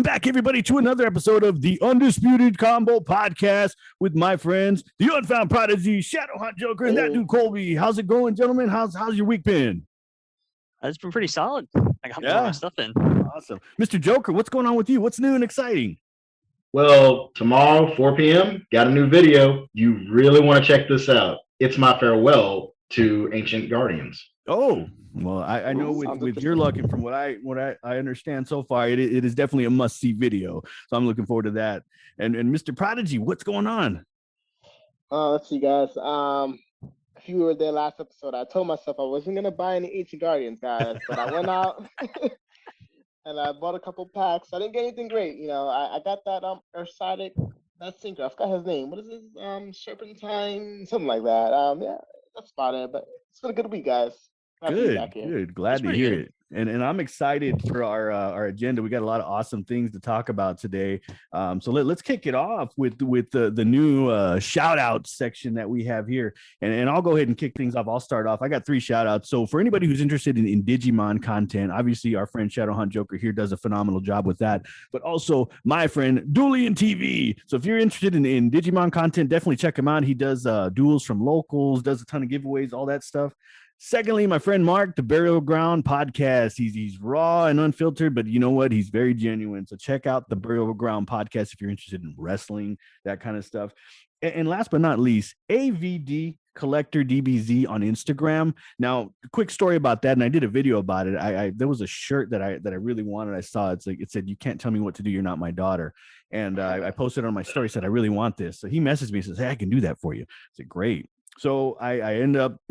Welcome back, everybody, to another episode of the Undisputed Combo Podcast with my friends, the Unfound Prodigy, Shadowhaunt Joker, and that dude Colby. How's it going, gentlemen? How's your week been? It's been pretty solid. I got more of my stuff in. Awesome. Mr. Joker, what's going on with you? What's new and exciting? Well, tomorrow, 4 p.m., got a new video. You really want to check this out. It's my farewell to Ancient Guardians. Oh, well, I know with your luck and from what I understand so far, it is definitely a must-see video. So I'm looking forward to that. And Mr. Prodigy, what's going on? Let's see, guys. If you were there last episode, I told myself I wasn't going to buy any Ancient Guardians, guys. But I went out and I bought a couple packs. I didn't get anything great. You know, I got that Ursitic, that sinker. I forgot his name. What is his? Serpentine, something like that. Yeah, that's about it. But it's been a good week, guys. Good. Glad to hear it. And I'm excited for our agenda. We got a lot of awesome things to talk about today. So let's kick it off with the new shout out section that we have here. And I'll go ahead and kick things off. I'll start off. I got 3 shout outs. So for anybody who's interested in Digimon content, obviously our friend Shadowhaunt Joker here does a phenomenal job with that. But also my friend Duelian TV. So if you're interested in Digimon content, definitely check him out. He does duels from locals, does a ton of giveaways, all that stuff. Secondly, my friend Mark, the Burial Ground podcast. He's raw and unfiltered, but you know what? He's very genuine. So check out the Burial Ground podcast if you're interested in wrestling, that kind of stuff. And last but not least, AVD Collector DBZ on Instagram. Now, quick story about that, and I did a video about it. There was a shirt that I really wanted. I saw it said, "You can't tell me what to do. You're not my daughter." And I posted on my story, said, "I really want this." So he messaged me and says, "Hey, I can do that for you." I said, "Great." So I end up,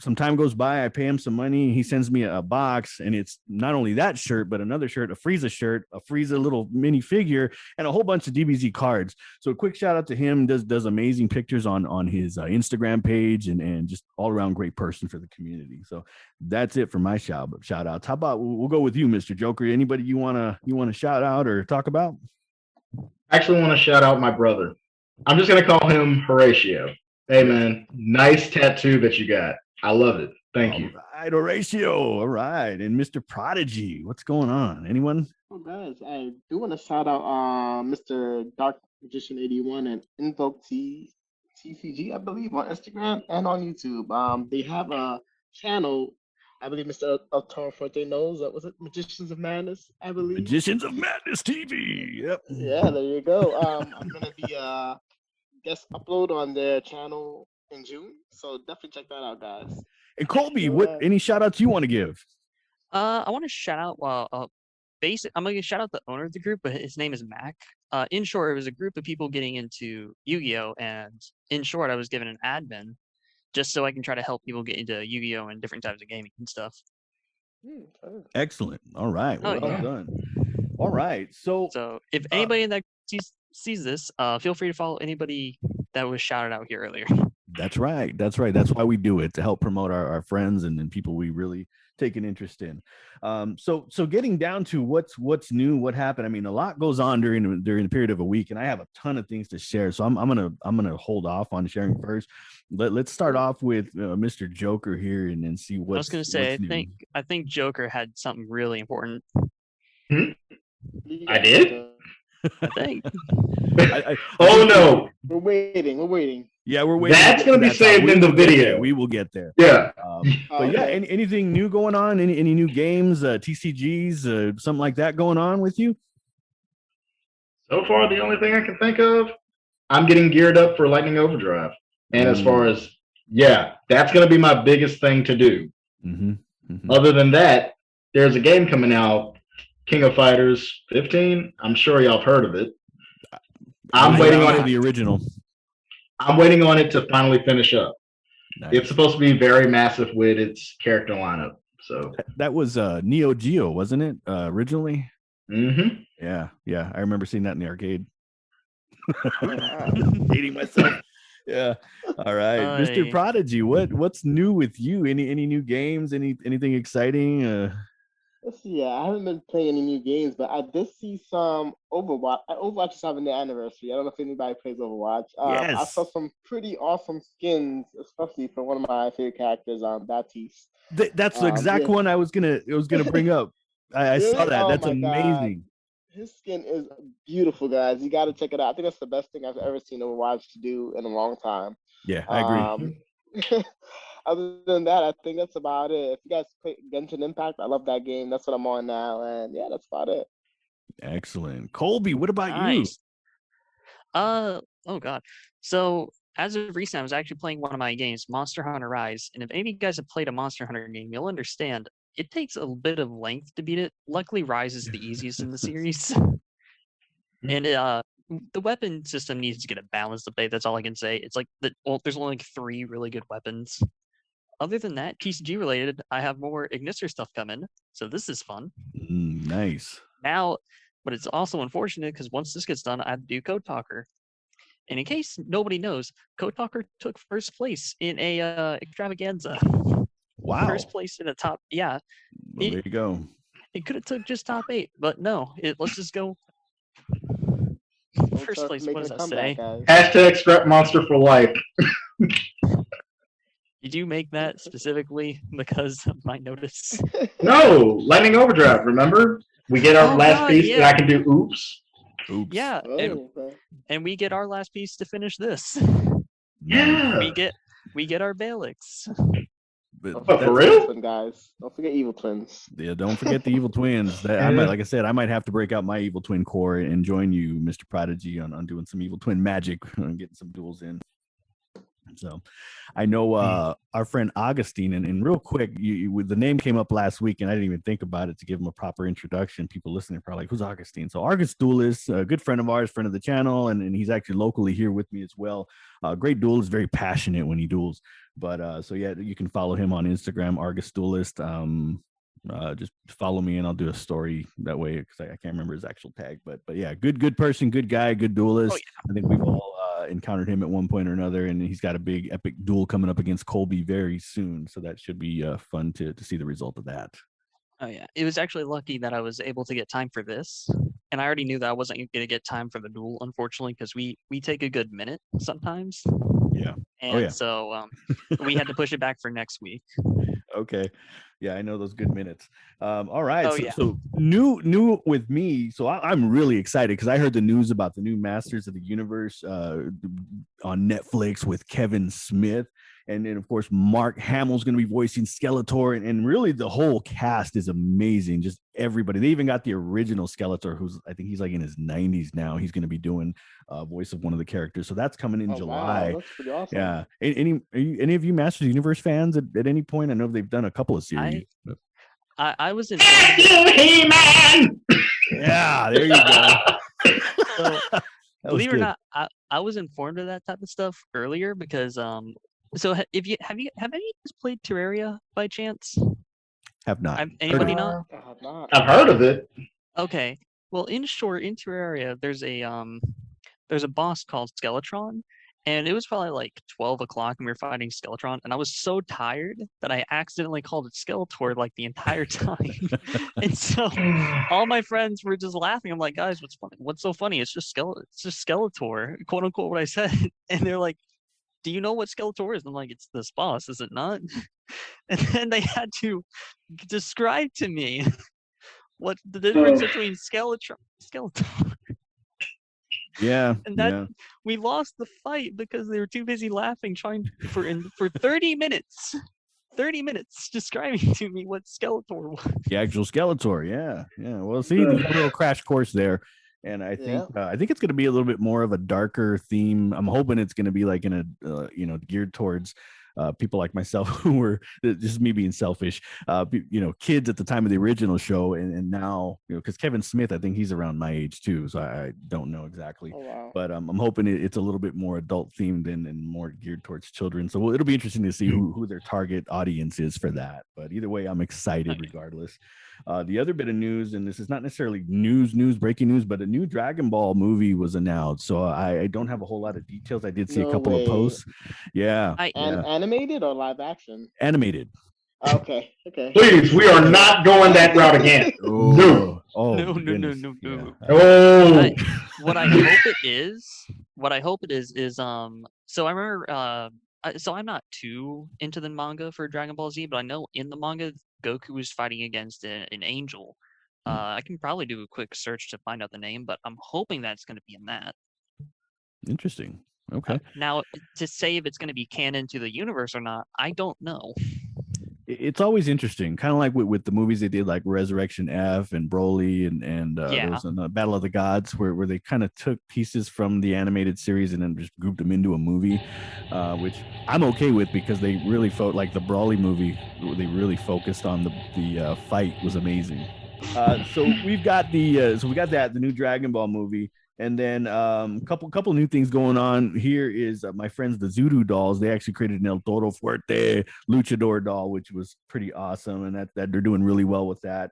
some time goes by, I pay him some money. He sends me a box, and it's not only that shirt, but another shirt, a Frieza little mini figure, and a whole bunch of DBZ cards. So a quick shout out to him. Does amazing pictures on his Instagram page, and just all around great person for the community. So that's it for my shout outs. How about we'll go with you, Mr. Joker? Anybody you wanna shout out or talk about? I actually want to shout out my brother. I'm just gonna call him Horatio. Hey man, nice tattoo that you got. I love it. Thank you. All right, Horatio. All right. And Mr. Prodigy, what's going on? Anyone? Oh, guys, I do want to shout out Mr. Dark Magician 81 and Invoke TCG, I believe, on Instagram and on YouTube. They have a channel. I believe Mr. El Forte knows. Was it Magicians of Madness? I believe. Magicians of Madness TV. Yep. Yeah, there you go. I'm gonna be guest upload on their channel in June, so definitely check that out, guys. And Colby, any shout outs you want to give? I want to shout out I'm gonna shout out the owner of the group, but his name is Mac. In short, it was a group of people getting into Yu-Gi-Oh, and in short, I was given an admin just so I can try to help people get into Yu-Gi-Oh and different types of gaming and stuff. Excellent. All right, well done. All right, so if anybody in that sees this, feel free to follow anybody that was shouted out here earlier. That's right. That's why we do it, to help promote our friends and people we really take an interest in. So getting down to what's new, what happened. I mean, a lot goes on during the period of a week, and I have a ton of things to share. So I'm gonna hold off on sharing first. Let's start off with Mr. Joker here and see what. I was gonna say, I think Joker had something really important. I did. I think. Oh no! We're waiting. Yeah, we're waiting. That's going to be saved in the video. We will get there. Yeah. But yeah, anything new going on? Any new games, TCGs, something like that going on with you? So far, the only thing I can think of, I'm getting geared up for Lightning Overdrive. And as far as, that's going to be my biggest thing to do. Other than that, there's a game coming out, King of Fighters 15. I'm sure y'all have heard of it. I'm waiting on the original. I'm waiting on it to finally finish up. Nice. It's supposed to be very massive with its character lineup. So that was Neo Geo, wasn't it? Originally? Yeah. I remember seeing that in the arcade. Hating myself. Yeah. All right. Mr. Prodigy, what's new with you? Any new games? Anything exciting? Let's see. I haven't been playing any new games, but I did see some Overwatch. Overwatch is having their anniversary. I don't know if anybody plays Overwatch. Yes. I saw some pretty awesome skins, especially for one of my favorite characters, Baptiste. That's the exact one I was gonna bring up. I saw that. That's amazing. God. His skin is beautiful, guys. You got to check it out. I think that's the best thing I've ever seen Overwatch do in a long time. Yeah, I agree. Other than that, I think that's about it. If you guys play Genshin Impact, I love that game. That's what I'm on now, and yeah, that's about it. Excellent. Colby, what about Nice. Oh god. So as of recent, I was actually playing one of my games, Monster Hunter Rise. And if any of you guys have played a Monster Hunter game, you'll understand it takes a bit of length to beat it. Luckily, Rise is the easiest in the series. And the weapon system needs to get a balanced update. That's all I can say. It's like there's only like 3 really good weapons. Other than that, TCG related, I have more Ignister stuff coming. So this is fun. Nice. Now, but it's also unfortunate because once this gets done, I have to do Code Talker. And in case nobody knows, Code Talker took first place in a extravaganza. Wow. First place in the top. Yeah. Well, there you go. It could have took just top 8, but no. Let's just go. First place. What does that say? Hashtag strap monster for life. Did you make that specifically because of my notice? No, Lightning Overdrive. Remember, we get our last piece, and I can do oops. Oops. Yeah, and we get our last piece to finish this. Yeah, we get our Balix. But for real, guys, don't forget Evil Twins. Yeah, don't forget the Evil Twins. I might, like I said, I might have to break out my Evil Twin core and join you, Mr. Prodigy, on doing some Evil Twin magic and getting some duels in. So I know our friend Augustine, and real quick, the name came up last week, and I didn't even think about it to give him a proper introduction. People listening are probably like, who's Augustine? So Argus Duelist, a good friend of ours, friend of the channel, and he's actually locally here with me as well. Great duelist, very passionate when he duels. But so yeah, you can follow him on Instagram, Argus Duelist. Just follow me and I'll do a story that way because I can't remember his actual tag. But yeah, good person, good guy, good duelist. Oh, yeah. I think we've all encountered him at one point or another, and he's got a big epic duel coming up against Colby very soon. So that should be fun to see the result of that. Oh yeah, it was actually lucky that I was able to get time for this, and I already knew that I wasn't going to get time for the duel, unfortunately, because we take a good minute sometimes. Yeah. And so we had to push it back for next week. Okay. Yeah, I know those good minutes. All right. Oh, So new with me. So I'm really excited because I heard the news about the new Masters of the Universe on Netflix with Kevin Smith. And then, of course, Mark Hamill's going to be voicing Skeletor. And really, the whole cast is amazing. Just everybody. They even got the original Skeletor, who's, I think he's like in his 90s now. He's going to be doing voice of one of the characters. So that's coming in July. Wow, that's pretty awesome. Yeah. Any of you Masters of the Universe fans at any point? I know they've done a couple of series. I was in. He-Man! Yeah, there you go. So, believe it or not, I was informed of that type of stuff earlier because So have any of you played Terraria by chance? Have not. Anybody not? I have not. I've heard of it. Okay. Well, in short, in Terraria, there's a boss called Skeletron, and it was probably like 12 o'clock and we were fighting Skeletron, and I was so tired that I accidentally called it Skeletor like the entire time. And so all my friends were just laughing. I'm like, guys, what's funny? What's so funny? It's just Skeletor, quote unquote, what I said. And they're like, do you know what Skeletor is? I'm like, it's this boss, is it not? And then they had to describe to me what the difference between Skeletor. Yeah. And that we lost the fight because they were too busy laughing, trying for 30 minutes. 30 minutes describing to me what Skeletor was. The actual Skeletor, yeah. Well, see, there's a little crash course there. And I think it's going to be a little bit more of a darker theme. I'm hoping it's going to be like in a geared towards people like myself who were just me being selfish, kids at the time of the original show, and now because Kevin Smith, I think he's around my age too, so I don't know exactly. Oh, wow. But I'm hoping it's a little bit more adult themed and more geared towards children. So it'll be interesting to see who their target audience is for that. But either way, I'm excited regardless. The other bit of news, and this is not necessarily breaking news, but a new Dragon Ball movie was announced. So I don't have a whole lot of details. I did see a couple of posts. Yeah. Animated or live action? Animated. Okay. Please, we are not going that route again. No. No. Oh. What I hope it is so I remember so I'm not too into the manga for Dragon Ball Z, but I know in the manga Goku is fighting against an angel I can probably do a quick search to find out the name, but I'm hoping that's going to be in that. Interesting. Okay. Now, to say if it's going to be canon to the universe or not, I don't know. It's always interesting, kind of like with the movies they did, like Resurrection F and Broly, and there was a Battle of the Gods where they kind of took pieces from the animated series and then just grouped them into a movie, which I'm okay with because they really felt like the Broly movie. They really focused on the fight was amazing. So we've got the new Dragon Ball movie. And then couple new things going on here is my friends, the Zudu dolls. They actually created an El Toro Fuerte luchador doll, which was pretty awesome. And that they're doing really well with that.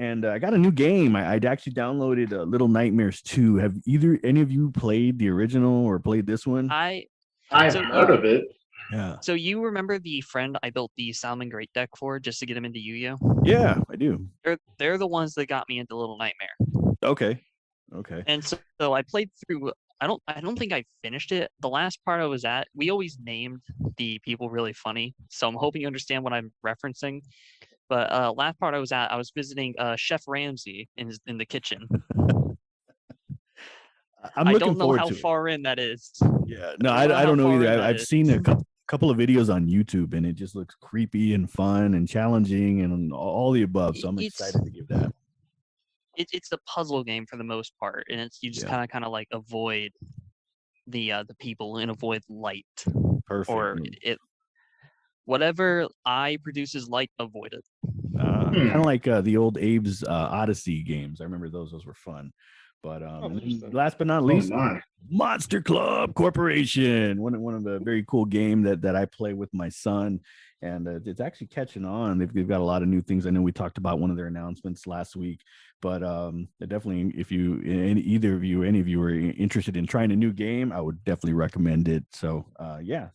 And I got a new game. I'd actually downloaded Little Nightmares 2. Have any of you played the original or played this one? I've heard of it. Yeah. So you remember the friend I built the Salmon Great deck for just to get him into Yu-Gi-Oh? Yeah, I do. They're the ones that got me into Little Nightmare. Okay. And so I played through. I don't think I finished it. The last part I was at, we always named the people really funny, so I'm hoping you understand what I'm referencing. But last part I was at, I was visiting Chef Ramsay in the kitchen. I don't know how far in that is. Yeah, no, I don't know either. I've seen a couple of videos on YouTube, and it just looks creepy and fun and challenging and all the above. So I'm excited to give that. It's the puzzle game for the most part, and it's you just kind of like avoid the people and avoid light. Perfect. Or whatever eye produces light, avoid it. Kind of like the old Abe's Odyssey games. I remember those were fun. But last but not least, Monster Club Corporation, one of the very cool game that I play with my son, and it's actually catching on. They've got a lot of new things. I know we talked about one of their announcements last week, but definitely, if any of you are interested in trying a new game, I would definitely recommend it. So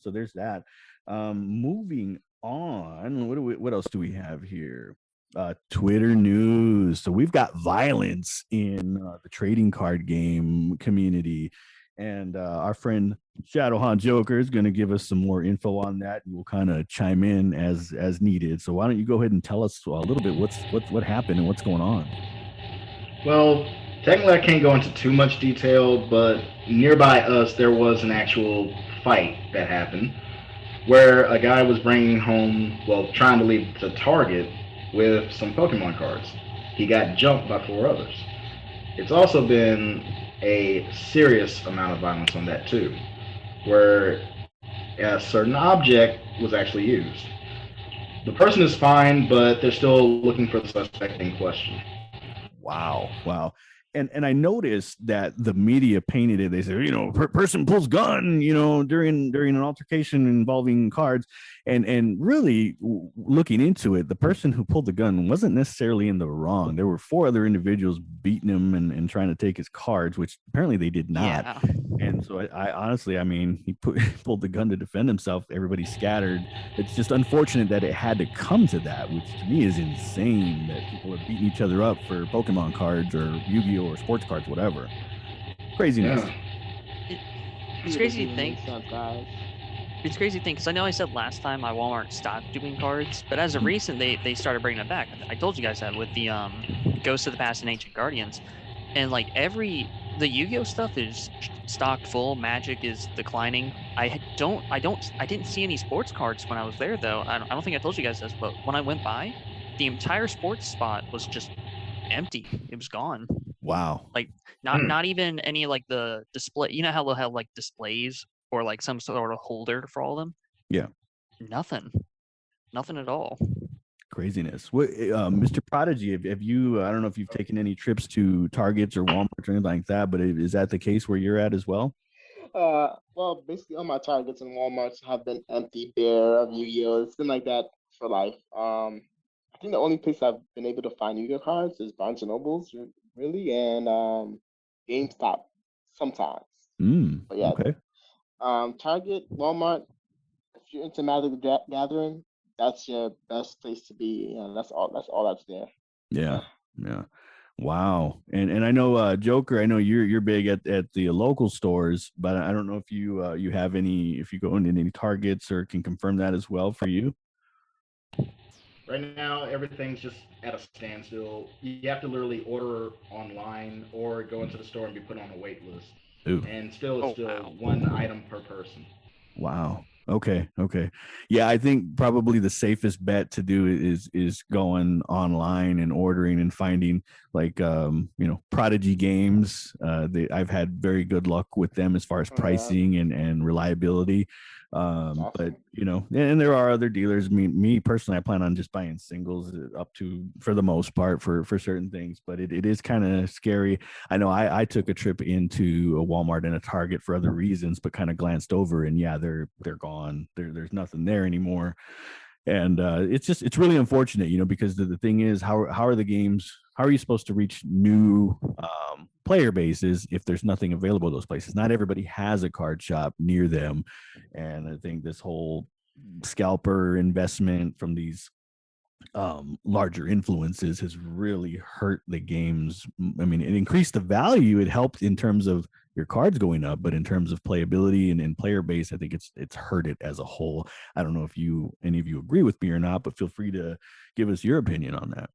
so there's that. Moving on, what else do we have here? Twitter news. So we've got violence in the trading card game community, and our friend Shadowhaunt Joker is going to give us some more info on that, and we'll kind of chime in as needed. So why don't you go ahead and tell us a little bit what happened and what's going on? Well, technically I can't go into too much detail, but nearby us there was an actual fight that happened where a guy was bringing home, trying to leave the target with some Pokemon cards. He got jumped by 4 others. It's also been a serious amount of violence on that too, where a certain object was actually used. The person is fine, but they're still looking for the suspect in question. Wow. And I noticed that the media painted it. They said, person pulls gun, during an altercation involving cards, and really looking into it, the person who pulled the gun wasn't necessarily in the wrong. There were 4 other individuals beating him and trying to take his cards, which apparently they did not. Yeah. And so I honestly, he pulled the gun to defend himself. Everybody scattered. It's just unfortunate that it had to come to that, which to me is insane, that people are beating each other up for Pokemon cards or Yu-Gi-Oh or sports cards, whatever. Craziness. Yeah. It's crazy to think. It's crazy to think, because I know I said last time my Walmart stopped doing cards, but as of recent, they started bringing it back. I told you guys that with the Ghosts of the Past and Ancient Guardians, and like the Yu-Gi-Oh stuff is stocked full. Magic is declining. I didn't see any sports cards when I was there though. I don't think I told you guys this, but when I went by, the entire sports spot was just empty. It was gone. Wow. Like not even any like the display. You know how they'll have like displays or like some sort of holder for all of them? Yeah. Nothing at all. Craziness. What, Mr. Prodigy, have you, I don't know if you've taken any trips to Targets or Walmart or anything like that, but is that the case where you're at as well? Well, basically all my Targets and Walmarts have been empty, bare of Yu-Gi-Oh. It's been like that for life. I think the only place I've been able to find Yu-Gi-Oh cards is Barnes and Nobles, really, and GameStop sometimes. But yeah, okay. Target, Walmart. If you're into Magic the Gathering, that's your best place to be. That's all that's there. Yeah. Wow. And I know Joker, I know you're big at the local stores, but I don't know if you have any, if you go into any Targets or can confirm that as well for you. Right now, everything's just at a standstill. You have to literally order online or go into the store and be put on a wait list. Ooh. And still, it's Oh still wow. one item per person. Wow. Okay. Okay. Yeah, I think probably the safest bet to do is going online and ordering and finding like Prodigy games. I've had very good luck with them as far as Oh, yeah, pricing and reliability. that's But awesome. and there are other dealers. Me personally, I plan on just buying singles up to for the most part for certain things. But it is kind of scary. I know I took a trip into a Walmart and a Target for other reasons, but kind of glanced over and yeah, they're gone. There's nothing there anymore. And it's really unfortunate, because the thing is, how are the games? How are you supposed to reach new player bases if there's nothing available at those places? Not everybody has a card shop near them, and I think this whole scalper investment from these larger influences has really hurt the games. I mean, it increased the value. It helped in terms of your cards going up, but in terms of playability and player base, I think it's hurt it as a whole. I don't know if any of you agree with me or not, but feel free to give us your opinion on that.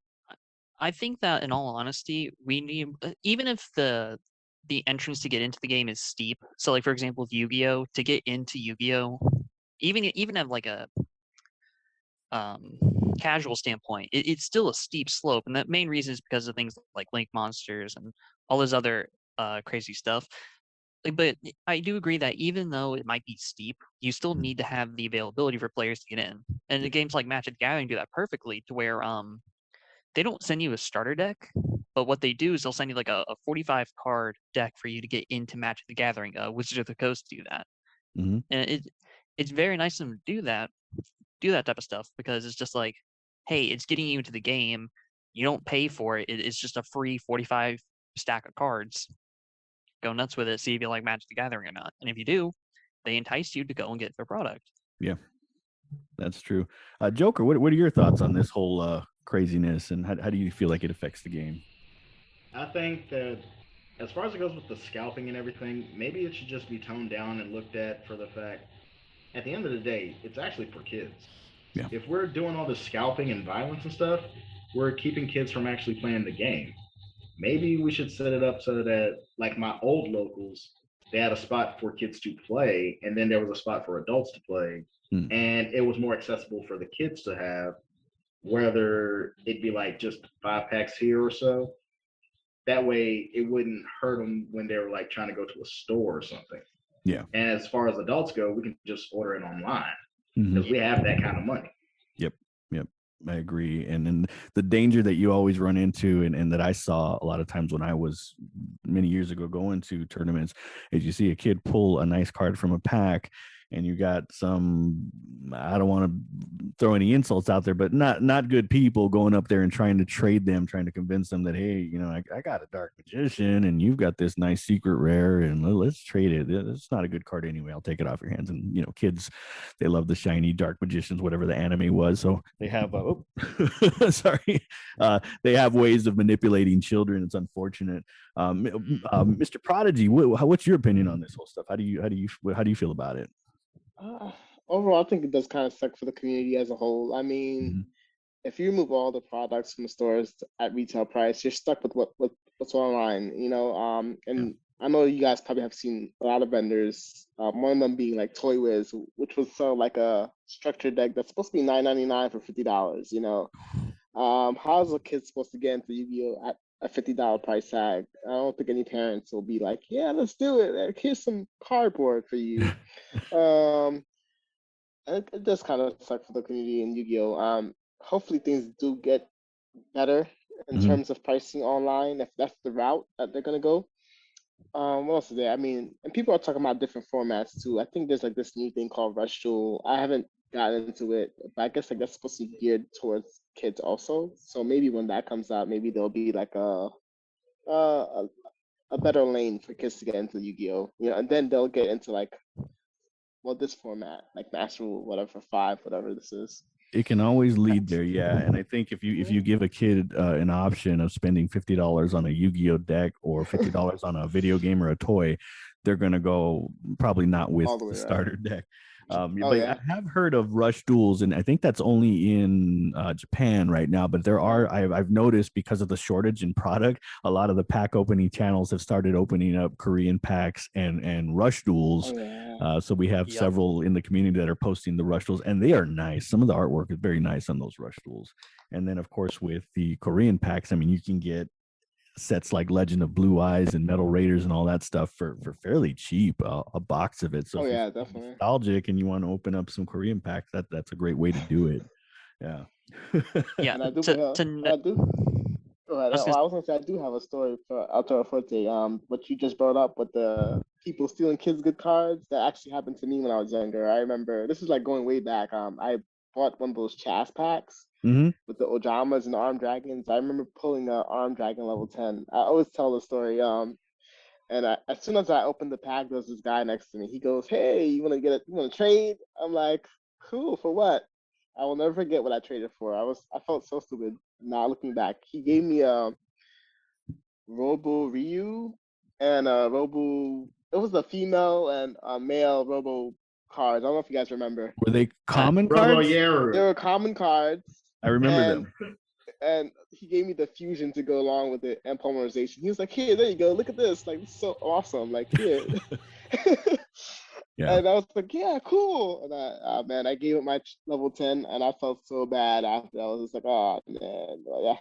I think that in all honesty, we need even if the entrance to get into the game is steep. So like for example, with Yu-Gi-Oh, to get into Yu-Gi-Oh, even at like a um casual standpoint, it's still a steep slope, and the main reason is because of things like link monsters and all this other crazy stuff. But I do agree that even though it might be steep, you still need to have the availability for players to get in. And the games like Magic the Gathering do that perfectly, to where they don't send you a starter deck, but what they do is they'll send you like a 45 card deck for you to get into Magic the Gathering. Wizards of the Coast do that, Mm-hmm. and it's very nice of them to do that type of stuff, because it's just like, hey, it's getting you into the game. You don't pay for it. It's just a free 45 stack of cards. Go nuts with it. See if you like Magic the Gathering or not. And if you do, they entice you to go and get their product. Yeah, that's true. Joker, what are your thoughts on this whole craziness, and how do you feel like it affects the game? I think that as far as it goes with the scalping and everything, maybe it should just be toned down and looked at for the fact at the end of the day, it's actually for kids. Yeah. If we're doing all this scalping and violence and stuff, we're keeping kids from actually playing the game. Maybe we should set it up so that, like my old locals, they had a spot for kids to play, and then there was a spot for adults to play, Hmm. and it was more accessible for the kids to have, whether it be like just 5 packs here or so. That way, it wouldn't hurt them when they were like trying to go to a store or something. Yeah. And as far as adults go, we can just order it online Mm-hmm. because we have that kind of money. Yep. Yep. I agree. And then the danger that you always run into, and that I saw a lot of times when I was many years ago going to tournaments, is you see a kid pull a nice card from a pack, and you got some, I don't want to throw any insults out there, but not good people going up there and trying to trade them, trying to convince them that, hey, I got a Dark Magician and you've got this nice secret rare, and let's trade it. It's not a good card anyway. I'll take it off your hands. And kids, they love the shiny Dark Magicians, whatever the anime was. So they have sorry, they have ways of manipulating children. It's unfortunate. Mr. Prodigy, what's your opinion on this whole stuff? How do you feel about it? Uh, Overall, I think it does kind of suck for the community as a whole. I mean, Mm-hmm. if you remove all the products from the stores at retail price, you're stuck with what's online, Yeah. and I know you guys probably have seen a lot of vendors. One of them being like Toy Wiz, which was sell like a structure deck that's supposed to be $9.99 for $50. How's a kid supposed to get into Yu-Gi-Oh at a $50 price tag? I don't think any parents will be like, yeah, let's do it. Like, here's some cardboard for you. Um, it does kind of suck for the community in Yu-Gi-Oh. Hopefully things do get better in Mm-hmm. terms of pricing online if that's the route that they're gonna go. What else is there? I mean, and people are talking about different formats too. I think there's like this new thing called Rush Jewel. I haven't gotten into it, but I guess like that's supposed to be geared towards kids also. So maybe when that comes out, maybe there'll be like a a better lane for kids to get into Yu-Gi-Oh. And then they'll get into like this format, like Master Rule, whatever, 5, whatever this is. It can always lead there, yeah. And I think if you give a kid an option of spending $50 on a Yu-Gi-Oh deck or $50 on a video game or a toy, they're going to go probably not with All the way the around. starter deck. Oh, but yeah. I have heard of Rush Duels, and I think that's only in Japan right now. But there are, I've noticed because of the shortage in product, a lot of the pack opening channels have started opening up Korean packs and Rush Duels. Oh, yeah. So we have several in the community that are posting the Rush Duels, and they are nice. Some of the artwork is very nice on those Rush Duels. And then, of course, with the Korean packs, I mean, you can get sets like Legend of Blue Eyes and Metal Raiders and all that stuff for fairly cheap, a box of it. So if you're definitely nostalgic and you want to open up some Korean packs, that's a great way to do it. Yeah. Yeah. And I do. Go ahead. I was gonna say I do have a story for Alter Forte. What you just brought up with the people stealing kids' good cards, that actually happened to me when I was younger. I remember this is like going way back. I bought one of those Chas packs with the Ojamas and the Armed Dragons. I remember pulling a Armed Dragon level 10. I always tell the story. As soon as I opened the pack, there was this guy next to me. He goes, "Hey, you want to trade?" I'm like, "Cool, for what?" I will never forget what I traded for. I felt so stupid. Now looking back, he gave me a Robo Ryu and a Robo. It was a female and a male Robo cards. I don't know if you guys remember. Were they common cards? They were common cards. I remember them. And he gave me the fusion to go along with it and polymerization. He was like, "Here, there you go. Look at this. Like, it's so awesome. Like, here." Yeah. And I was like, "Yeah, cool." And I gave it my level 10, and I felt so bad after. I was just like, "Oh man." But yeah.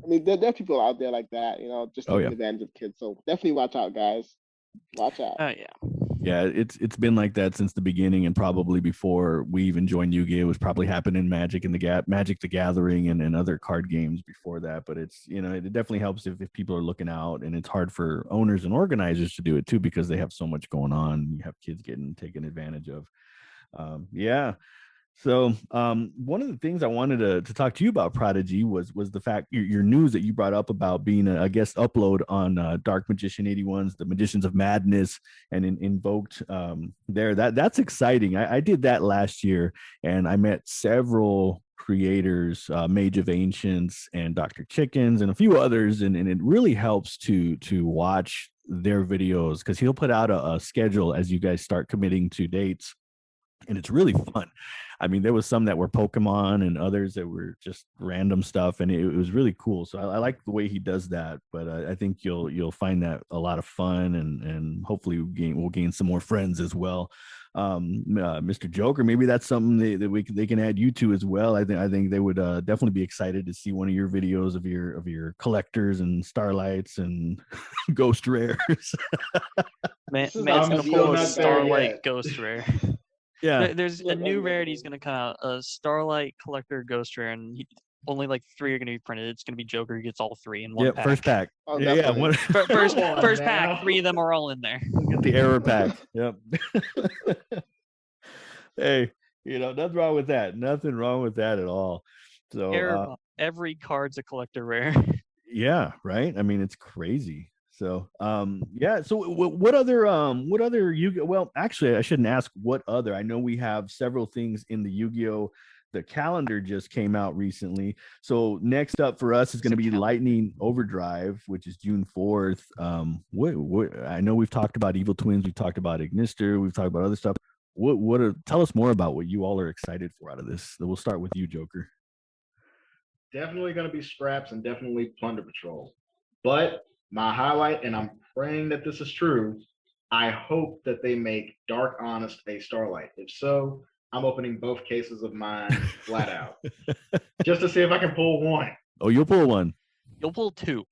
I mean, there are people out there like that, just taking advantage of kids. So definitely watch out, guys. Watch out. Oh yeah. Yeah, it's been like that since the beginning, and probably before we even joined Yu-Gi-Oh! It was probably happening in Magic the Gathering and other card games before that. But it's, it definitely helps if people are looking out, and it's hard for owners and organizers to do it too, because they have so much going on. You have kids getting taken advantage of. Yeah. So one of the things I wanted to talk to you about, Prodigy, was the fact your news that you brought up about being a guest upload on Dark Magician 81's The Magicians of Madness and Invoked there. That's exciting. I did that last year, and I met several creators, Mage of Ancients and Dr. Chickens and a few others, and it really helps to watch their videos, because he'll put out a schedule as you guys start committing to dates. And it's really fun. I mean, there was some that were Pokemon and others that were just random stuff, and it was really cool. So I like the way he does that. But I think you'll find that a lot of fun, and hopefully we'll gain some more friends as well. Mr. Joker, maybe that's something that they can add you to as well. I think they would definitely be excited to see one of your videos of your collectors and starlights and ghost rares. Man's gonna pull a Starlight Ghost Rare. Yeah, there's a new rarity is going to come out, a Starlight Collector Ghost Rare, and only like 3 are going to be printed. It's going to be Joker who gets all 3 in one pack. First pack. Oh, yeah. First pack, 3 of them are all in there. Get the error pack. Yep. Hey, nothing wrong with that. Nothing wrong with that at all. So every card's a collector rare. Yeah, right. I mean, it's crazy. So, yeah. So, what other Yu-Gi-Oh? Well, actually, I shouldn't ask what other. I know we have several things in the Yu-Gi-Oh! The calendar just came out recently. So, next up for us is going to be Lightning Overdrive, which is June 4th. I know we've talked about Evil Twins, we've talked about Ignister, we've talked about other stuff. Tell us more about what you all are excited for out of this. We'll start with you, Joker. Definitely going to be Scraps and definitely Plunder Patrol. But my highlight, and I'm praying that this is true, I hope that they make Dark Honest a Starlight. If so, I'm opening both cases of mine flat out, just to see if I can pull one. Oh, you'll pull one. You'll pull 2.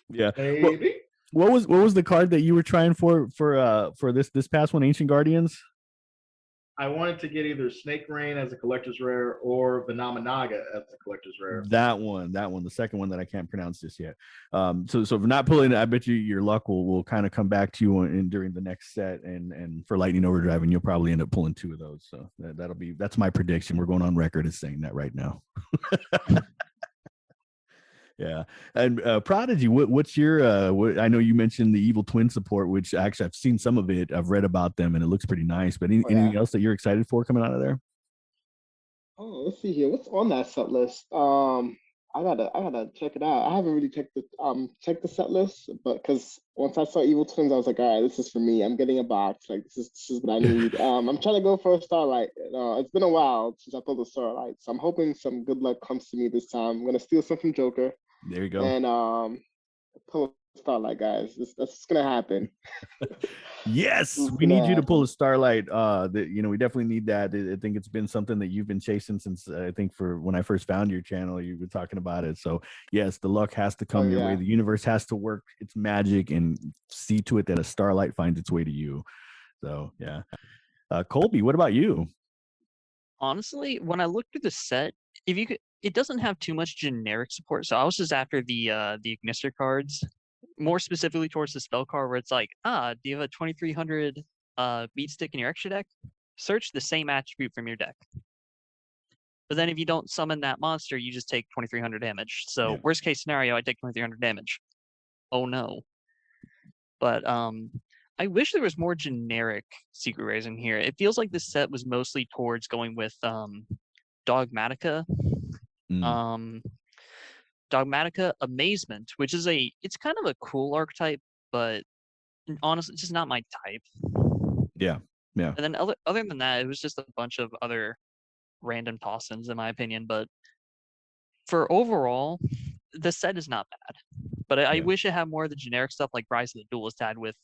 Yeah. Maybe. What was the card that you were trying for this past one, Ancient Guardians? I wanted to get either Snake Rain as a collector's rare or Vinamanaga as a collector's rare. That one, the second one that I can't pronounce just yet. So if not pulling it, I bet you your luck will kind of come back to you during the next set, and for Lightning Overdrive, and you'll probably end up pulling 2 of those. So that's my prediction. We're going on record as saying that right now. Yeah. And Prodigy, what's your I know you mentioned the Evil Twin support, which actually I've seen some of it. I've read about them and it looks pretty nice. But anything else that you're excited for coming out of there? Oh, let's see here. What's on that set list? gotta check it out. I haven't really checked the set list, but because once I saw Evil Twins, I was like, all right, this is for me. I'm getting a box. Like this is what I need. I'm trying to go for a Starlight. It's been a while since I pulled a Starlight, so I'm hoping some good luck comes to me this time. I'm gonna steal some from Joker. There you go. And pull a Starlight, guys. That's gonna happen. Yes, we need you to pull a Starlight. We definitely need that. I think it's been something that you've been chasing since I think for when I first found your channel, you were talking about it. So yes, the luck has to come your way. The universe has to work its magic and see to it that a Starlight finds its way to you. So yeah. Colby, what about you? Honestly, when I looked at the set, it doesn't have too much generic support. So I was just after the Ignister cards, more specifically towards the spell card where it's like, do you have a 2300 beat stick in your extra deck? Search the same attribute from your deck. But then if you don't summon that monster, you just take 2300 damage. So worst case scenario, I take 2300 damage. Oh no. But I wish there was more generic Secret Rares in here. It feels like this set was mostly towards going with Dogmatica. Dogmatica Amazement, which is it's kind of a cool archetype, but honestly, it's just not my type. Yeah. And then other than that, it was just a bunch of other random toss-ins, in my opinion. But for overall, the set is not bad. But I wish it had more of the generic stuff like Rise of the Duelist had with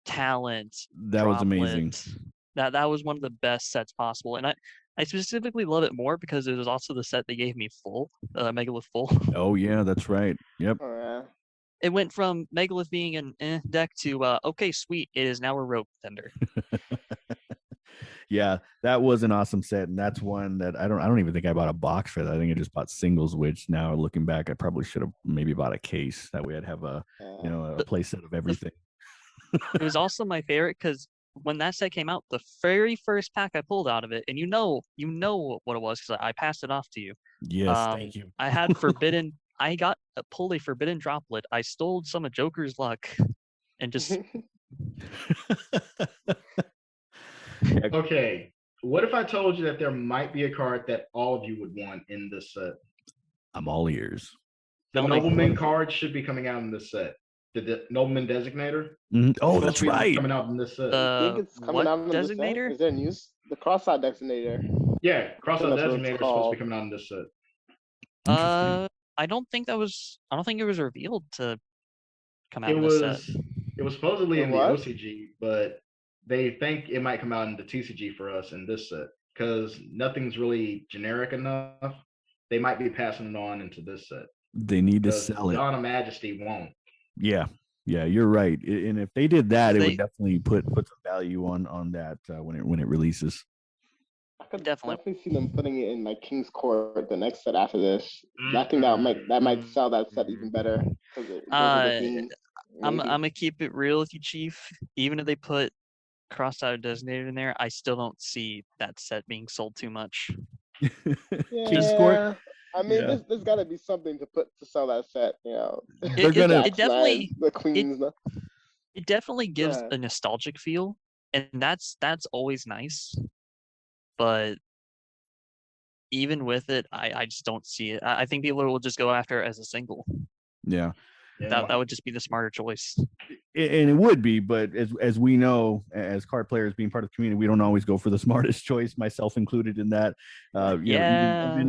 talent. That was amazing. That was one of the best sets possible. And I specifically love it more because it was also the set they gave me full, Megalith full. Oh yeah, that's right. Yep. Oh, yeah. It went from Megalith being an deck to okay, sweet, it is now a rogue contender. Yeah, that was an awesome set, and that's one that I don't even think I bought a box for that. I think I just bought singles, which now looking back, I probably should have maybe bought a case. That way I'd have a play set of everything. It was also my favorite because when that set came out, the very first pack I pulled out of it, and you know what it was because I passed it off to you. Yes, thank you. I had forbidden. I pulled a forbidden droplet. I stole some of Joker's luck, and just. Okay, what if I told you that there might be a card that all of you would want in this set? I'm all ears. The Nobleman card should be coming out in this set. The Nobleman Designator. Oh, that's right. Coming out in this set. I think it's coming out in this set. Is there news? The Cross-Eyed Designator. Yeah, Cross-Eyed Designator is supposed to be coming out in this set. I don't think it was revealed to come out in this set. It was supposedly in the OCG, but they think it might come out in the TCG for us in this set because nothing's really generic enough. They might be passing it on into this set. They need to sell it. Dawn of Majesty won't. Yeah, you're right. And if they did that, it would definitely put some value on that when it releases. I could definitely see them putting it in like King's Court, the next set after this. I think that might sell that set even better. I'm gonna keep it real with you, Chief. Even if they put Cross-Eyed Designator in there, I still don't see that set being sold too much. King's Court. I mean, there's got to be something to sell that set. They're gonna. It definitely the Queens. It definitely gives a nostalgic feel, and that's always nice. But even with it, I just don't see it. I think people will just go after it as a single. Yeah. That would just be the smarter choice. And it would be, but as we know, as card players being part of the community, we don't always go for the smartest choice, myself included in that. Even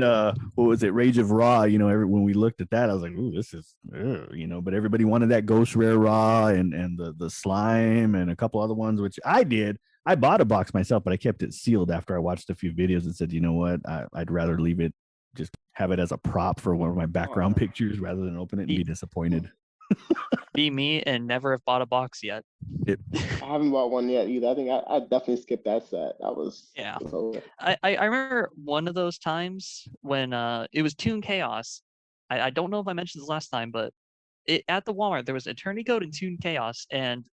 what was it, Rage of Raw? When we looked at that, I was like, "Ooh, this is," but everybody wanted that Ghost Rare Raw and the slime and a couple other ones, which I did. I bought a box myself, but I kept it sealed after I watched a few videos and said, you know what, I'd rather leave it, just have it as a prop for one of my background pictures rather than open it and be disappointed. Be me and never have bought a box yet. I haven't bought one yet either. I think I definitely skipped that set. That was I remember one of those times when it was Toon Chaos. I don't know if I mentioned this last time, but at the Walmart there was Eternity Code and Toon Chaos, and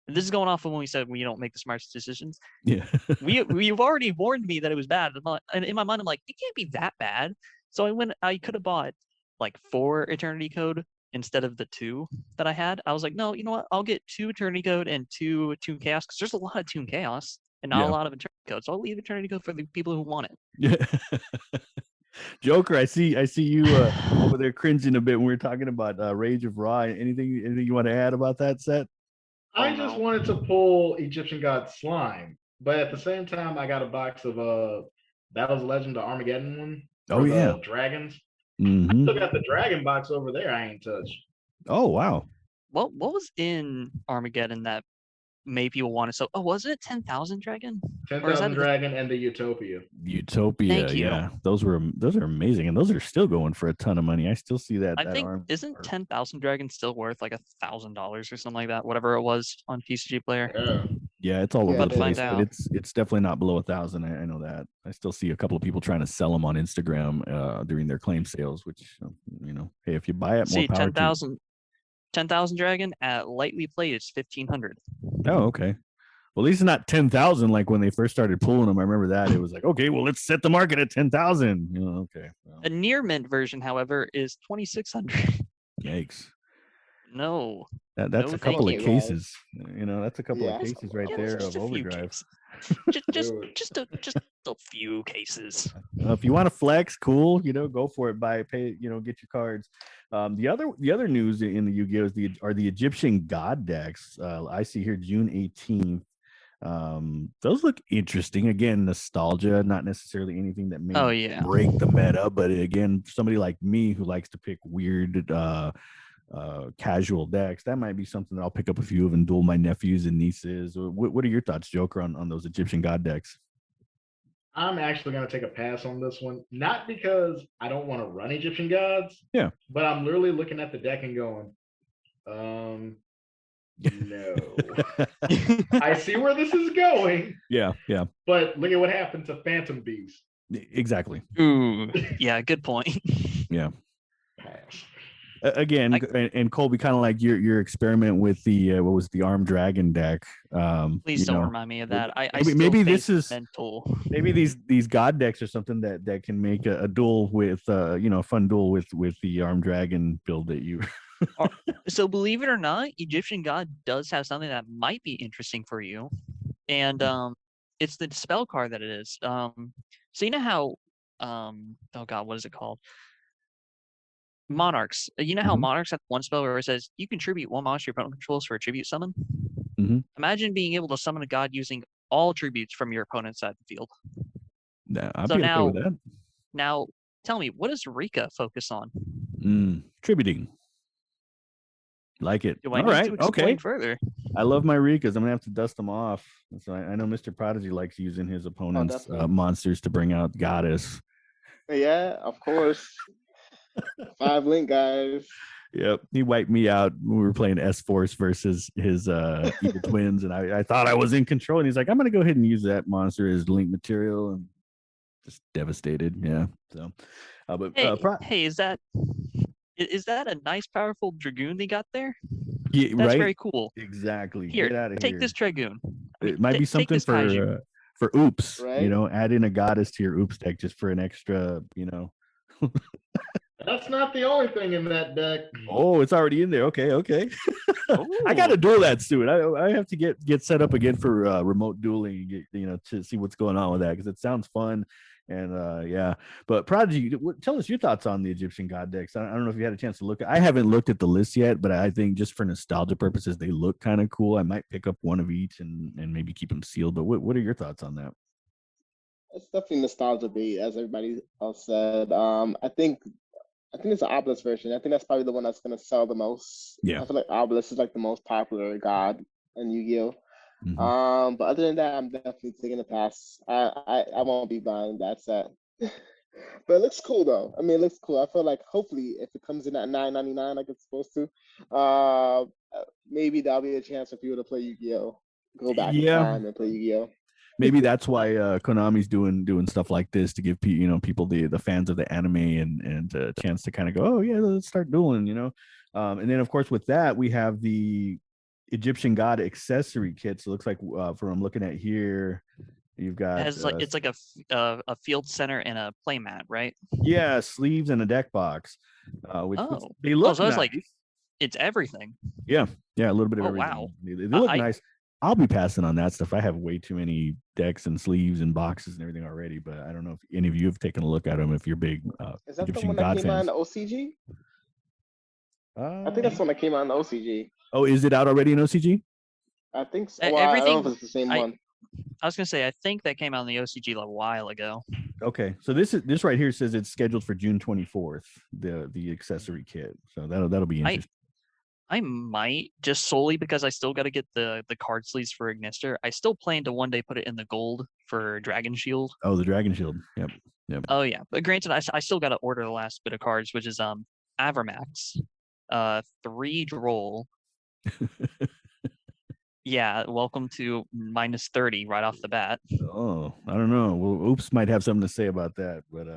this is going off of when we said we don't make the smartest decisions. Yeah, you've already warned me that it was bad, and in my mind I'm like, it can't be that bad. So I could have bought like 4 Eternity Code instead of the 2 that I had. I was like, no, you know what? I'll get 2 Eternity Code and 2 Toon Chaos because there's a lot of Toon Chaos and not a lot of Eternity Code. So I'll leave Eternity Code for the people who want it. Yeah. Joker, I see you over there cringing a bit when we were talking about Rage of Ra. Anything you want to add about that set? I just wanted to pull Egyptian God Slime, but at the same time, I got a box of Battles of Legend, the Armageddon one for the dragons. I still got the dragon box over there. I ain't touched. Oh wow! What was in Armageddon that made people want to? So, was it 10,000 dragon? 10,000 dragon and the Utopia. Utopia, yeah, those are amazing, and those are still going for a ton of money. I still see that. I think isn't 10,000 dragon still worth like $1,000 or something like that? Whatever it was on TCG Player. Yeah, it's all over the place, but it's definitely not below 1,000. I know that. I still see a couple of people trying to sell them on Instagram during their claim sales, which hey, if you buy it, more power. 10,000 dragon at lightly played is 1,500. Oh, okay. Well, at least not 10,000 like when they first started pulling them. I remember that. It was like, okay, well, let's set the market at 10,000. Okay. Well. A near mint version, however, is 2,600. Yikes. No. That's a couple of cases. That's a couple of cases right there of overdrive. just a few cases. If you want to flex, cool. Go for it. Pay. Get your cards. The other news in the Yu-Gi-Oh are the Egyptian God decks. I see here June 18th. Those look interesting. Again, nostalgia, not necessarily anything that may break the meta, but again, somebody like me who likes to pick weird casual decks, that might be something that I'll pick up a few of and duel my nephews and nieces. What are your thoughts, Joker, on those Egyptian God decks? I'm actually going to take a pass on this one, not because I don't want to run Egyptian gods, but I'm literally looking at the deck and going, no. I see where this is going. Yeah. But look at what happened to Phantom Beast. Exactly. Ooh, yeah, good point. Yeah. Again, and Colby, kind of like your experiment with the what was the Armed Dragon deck. Please don't remind me of that. Maybe this is mental. Maybe these God decks are something that can make a duel with a fun duel with the Armed Dragon build that you. So believe it or not, Egyptian God does have something that might be interesting for you, and it's the spell card that it is. So you know how oh god, what is it called? Monarchs. You know how Monarchs have one spell where it says you contribute one monster your opponent controls for a tribute summon? Imagine being able to summon a god using all tributes from your opponent's side of the field. I'll be okay with that. Now, tell me, what does Rika focus on? Tributing. Like it. Do I need to explain further? I love my Rikas. I'm gonna have to dust them off. So I know Mr. Prodigy likes using his opponent's monsters to bring out Goddess. Yeah, of course. 5 link guys. Yep, he wiped me out when we were playing S-Force versus his evil twins, and I thought I was in control. And he's like, "I'm gonna go ahead and use that monster as link material," and just devastated. Yeah. So, but hey, is that a nice, powerful Dragoon they got there? Yeah, that's very cool. Exactly. Here, get out of take here. this Dragoon. It might be something for oops. Right? Add in a Goddess to your oops deck just for an extra. That's not the only thing in that deck. Oh, it's already in there. Okay. I got to duel that soon. I have to get set up again for remote dueling, to see what's going on with that, because it sounds fun. And yeah, but Prodigy, tell us your thoughts on the Egyptian God decks. I don't know if you had a chance to look. I haven't looked at the list yet, but I think just for nostalgia purposes, they look kind of cool. I might pick up one of each and maybe keep them sealed. But what are your thoughts on that? It's definitely nostalgia bait, as everybody else said. I think it's an Obelisk version. I think that's probably the one that's going to sell the most. Yeah. I feel like Obelisk is like the most popular god in Yu-Gi-Oh. But other than that, I'm definitely taking a pass. I won't be buying that set. But it looks cool though. I mean, it looks cool. I feel like hopefully if it comes in at $9.99 like it's supposed to, maybe that'll be a chance for people to play Yu-Gi-Oh. Go back in time and play Yu-Gi-Oh. Maybe that's why Konami's doing stuff like this to give people the fans of the anime and a chance to kind of go, oh yeah, let's start dueling, and then of course with that we have the Egyptian God accessory kit. So it looks like from what I'm looking at here, you've got it's like a field center and a play mat, right? Yeah, sleeves and a deck box. Which they look nice. It's like it's everything. Yeah, a little bit of everything. Wow. They look nice. I'll be passing on that stuff. I have way too many decks and sleeves and boxes and everything already, but I don't know if any of you have taken a look at them. If you're big Is that the Egyptian one that god came out in fans. the OCG? I think that's the one that came out in the OCG. Oh, is it out already in OCG? I think so. Well, I don't know if it's the same one. I was gonna say I think that came out in the OCG a while ago. Okay, so this right here says it's scheduled for June 24th. The accessory kit, so that'll be interesting. I might, just solely because I still got to get the card sleeves for Ignister. I still plan to one day put it in the gold for Dragon Shield. Oh, the Dragon Shield. Yep. Oh yeah, but granted, I still got to order the last bit of cards, which is Avermax, 3 droll. Yeah, welcome to -30 right off the bat. Oh, I don't know. Well, Oops might have something to say about that, but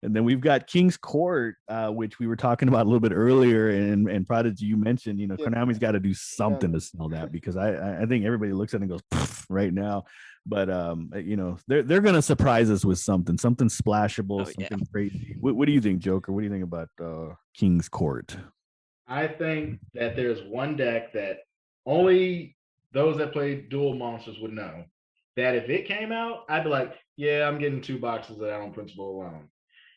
and then we've got King's Court, which we were talking about a little bit earlier, and Prodigy, you mentioned, Konami's got to do something to sell that, because I think everybody looks at it and goes right now, but they're gonna surprise us with something splashable, something crazy. What do you think, Joker? What do you think about King's Court? I think that there's one deck that only those that play dual monsters would know, that if it came out, I'd be like, yeah, I'm getting 2 boxes of that on principle alone.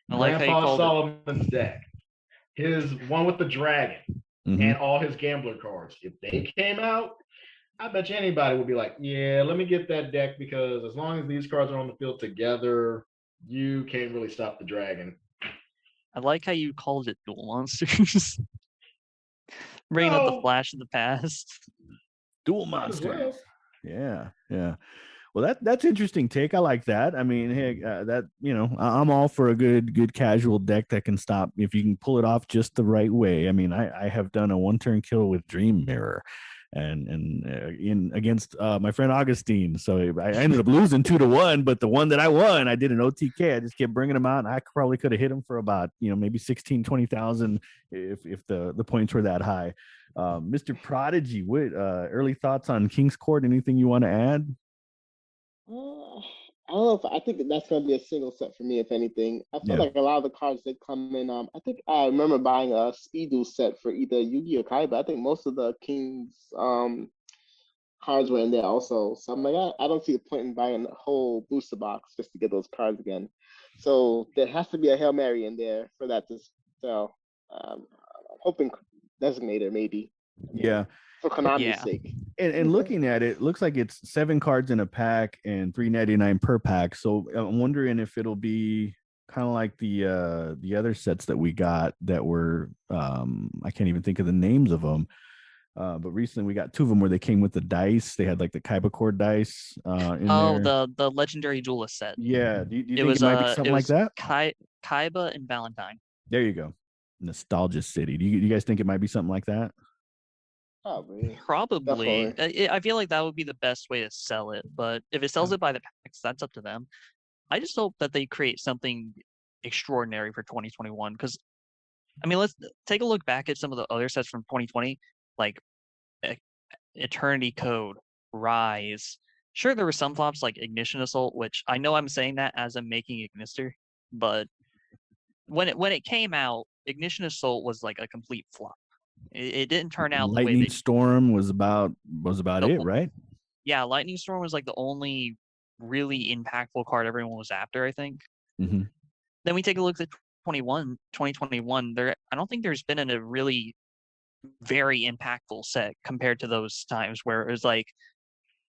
I like Grandpa Solomon's deck, his one with the dragon, and all his gambler cards. If they came out, I bet you anybody would be like, yeah, let me get that deck, because as long as these cards are on the field together, you can't really stop the dragon. I like how you called it dual monsters. Bringing up the Flash of the past. Dual monsters. Yeah. Well, that's interesting take. I like that. I mean, hey, I'm all for a good casual deck that can stop if you can pull it off just the right way. I mean, I have done a 1-turn kill with Dream Mirror, and in against my friend Augustine. So I ended up losing 2-1, but the one that I won, I did an OTK. I just kept bringing them out, and I probably could have hit him for about maybe 16,000-20,000 if the points were that high. Mr. Prodigy, what early thoughts on King's Court? Anything you want to add? I don't know I think that's going to be a single set for me, if anything. I feel like a lot of the cards that come in, I think I remember buying a Speed Duel set for either Yu-Gi-Oh! Or Kaiba. I think most of the King's cards were in there also. So I'm like, I don't see the point in buying a whole booster box just to get those cards again. So there has to be a Hail Mary in there for that to sell. I'm hoping Designator, maybe. Yeah. For Konami's sake. And looking at it, looks like it's 7 cards in a pack and $3.99 per pack. So I'm wondering if it'll be kind of like the other sets that we got that were I can't even think of the names of them. But recently we got 2 of them where they came with the dice. They had like the Kaiba core dice in there. The Legendary Duelist set. Yeah. Do you think it might be something like that? Kaiba and Valentine. There you go. Nostalgia City. Do you guys think it might be something like that? Probably. I feel like that would be the best way to sell it, but if it sells it by the packs, that's up to them. I just hope that they create something extraordinary for 2021, because I mean, let's take a look back at some of the other sets from 2020, like Eternity Code, Rise. Sure, there were some flops like Ignition Assault, which I know I'm saying that as I'm making Ignister, but when it came out, Ignition Assault was like a complete flop. It didn't turn out Lightning the way Storm was about it, right? Yeah, Lightning Storm was like the only really impactful card everyone was after, I think. Mm-hmm. Then we take a look at 2021. I don't think there's been a really very impactful set compared to those times where it was like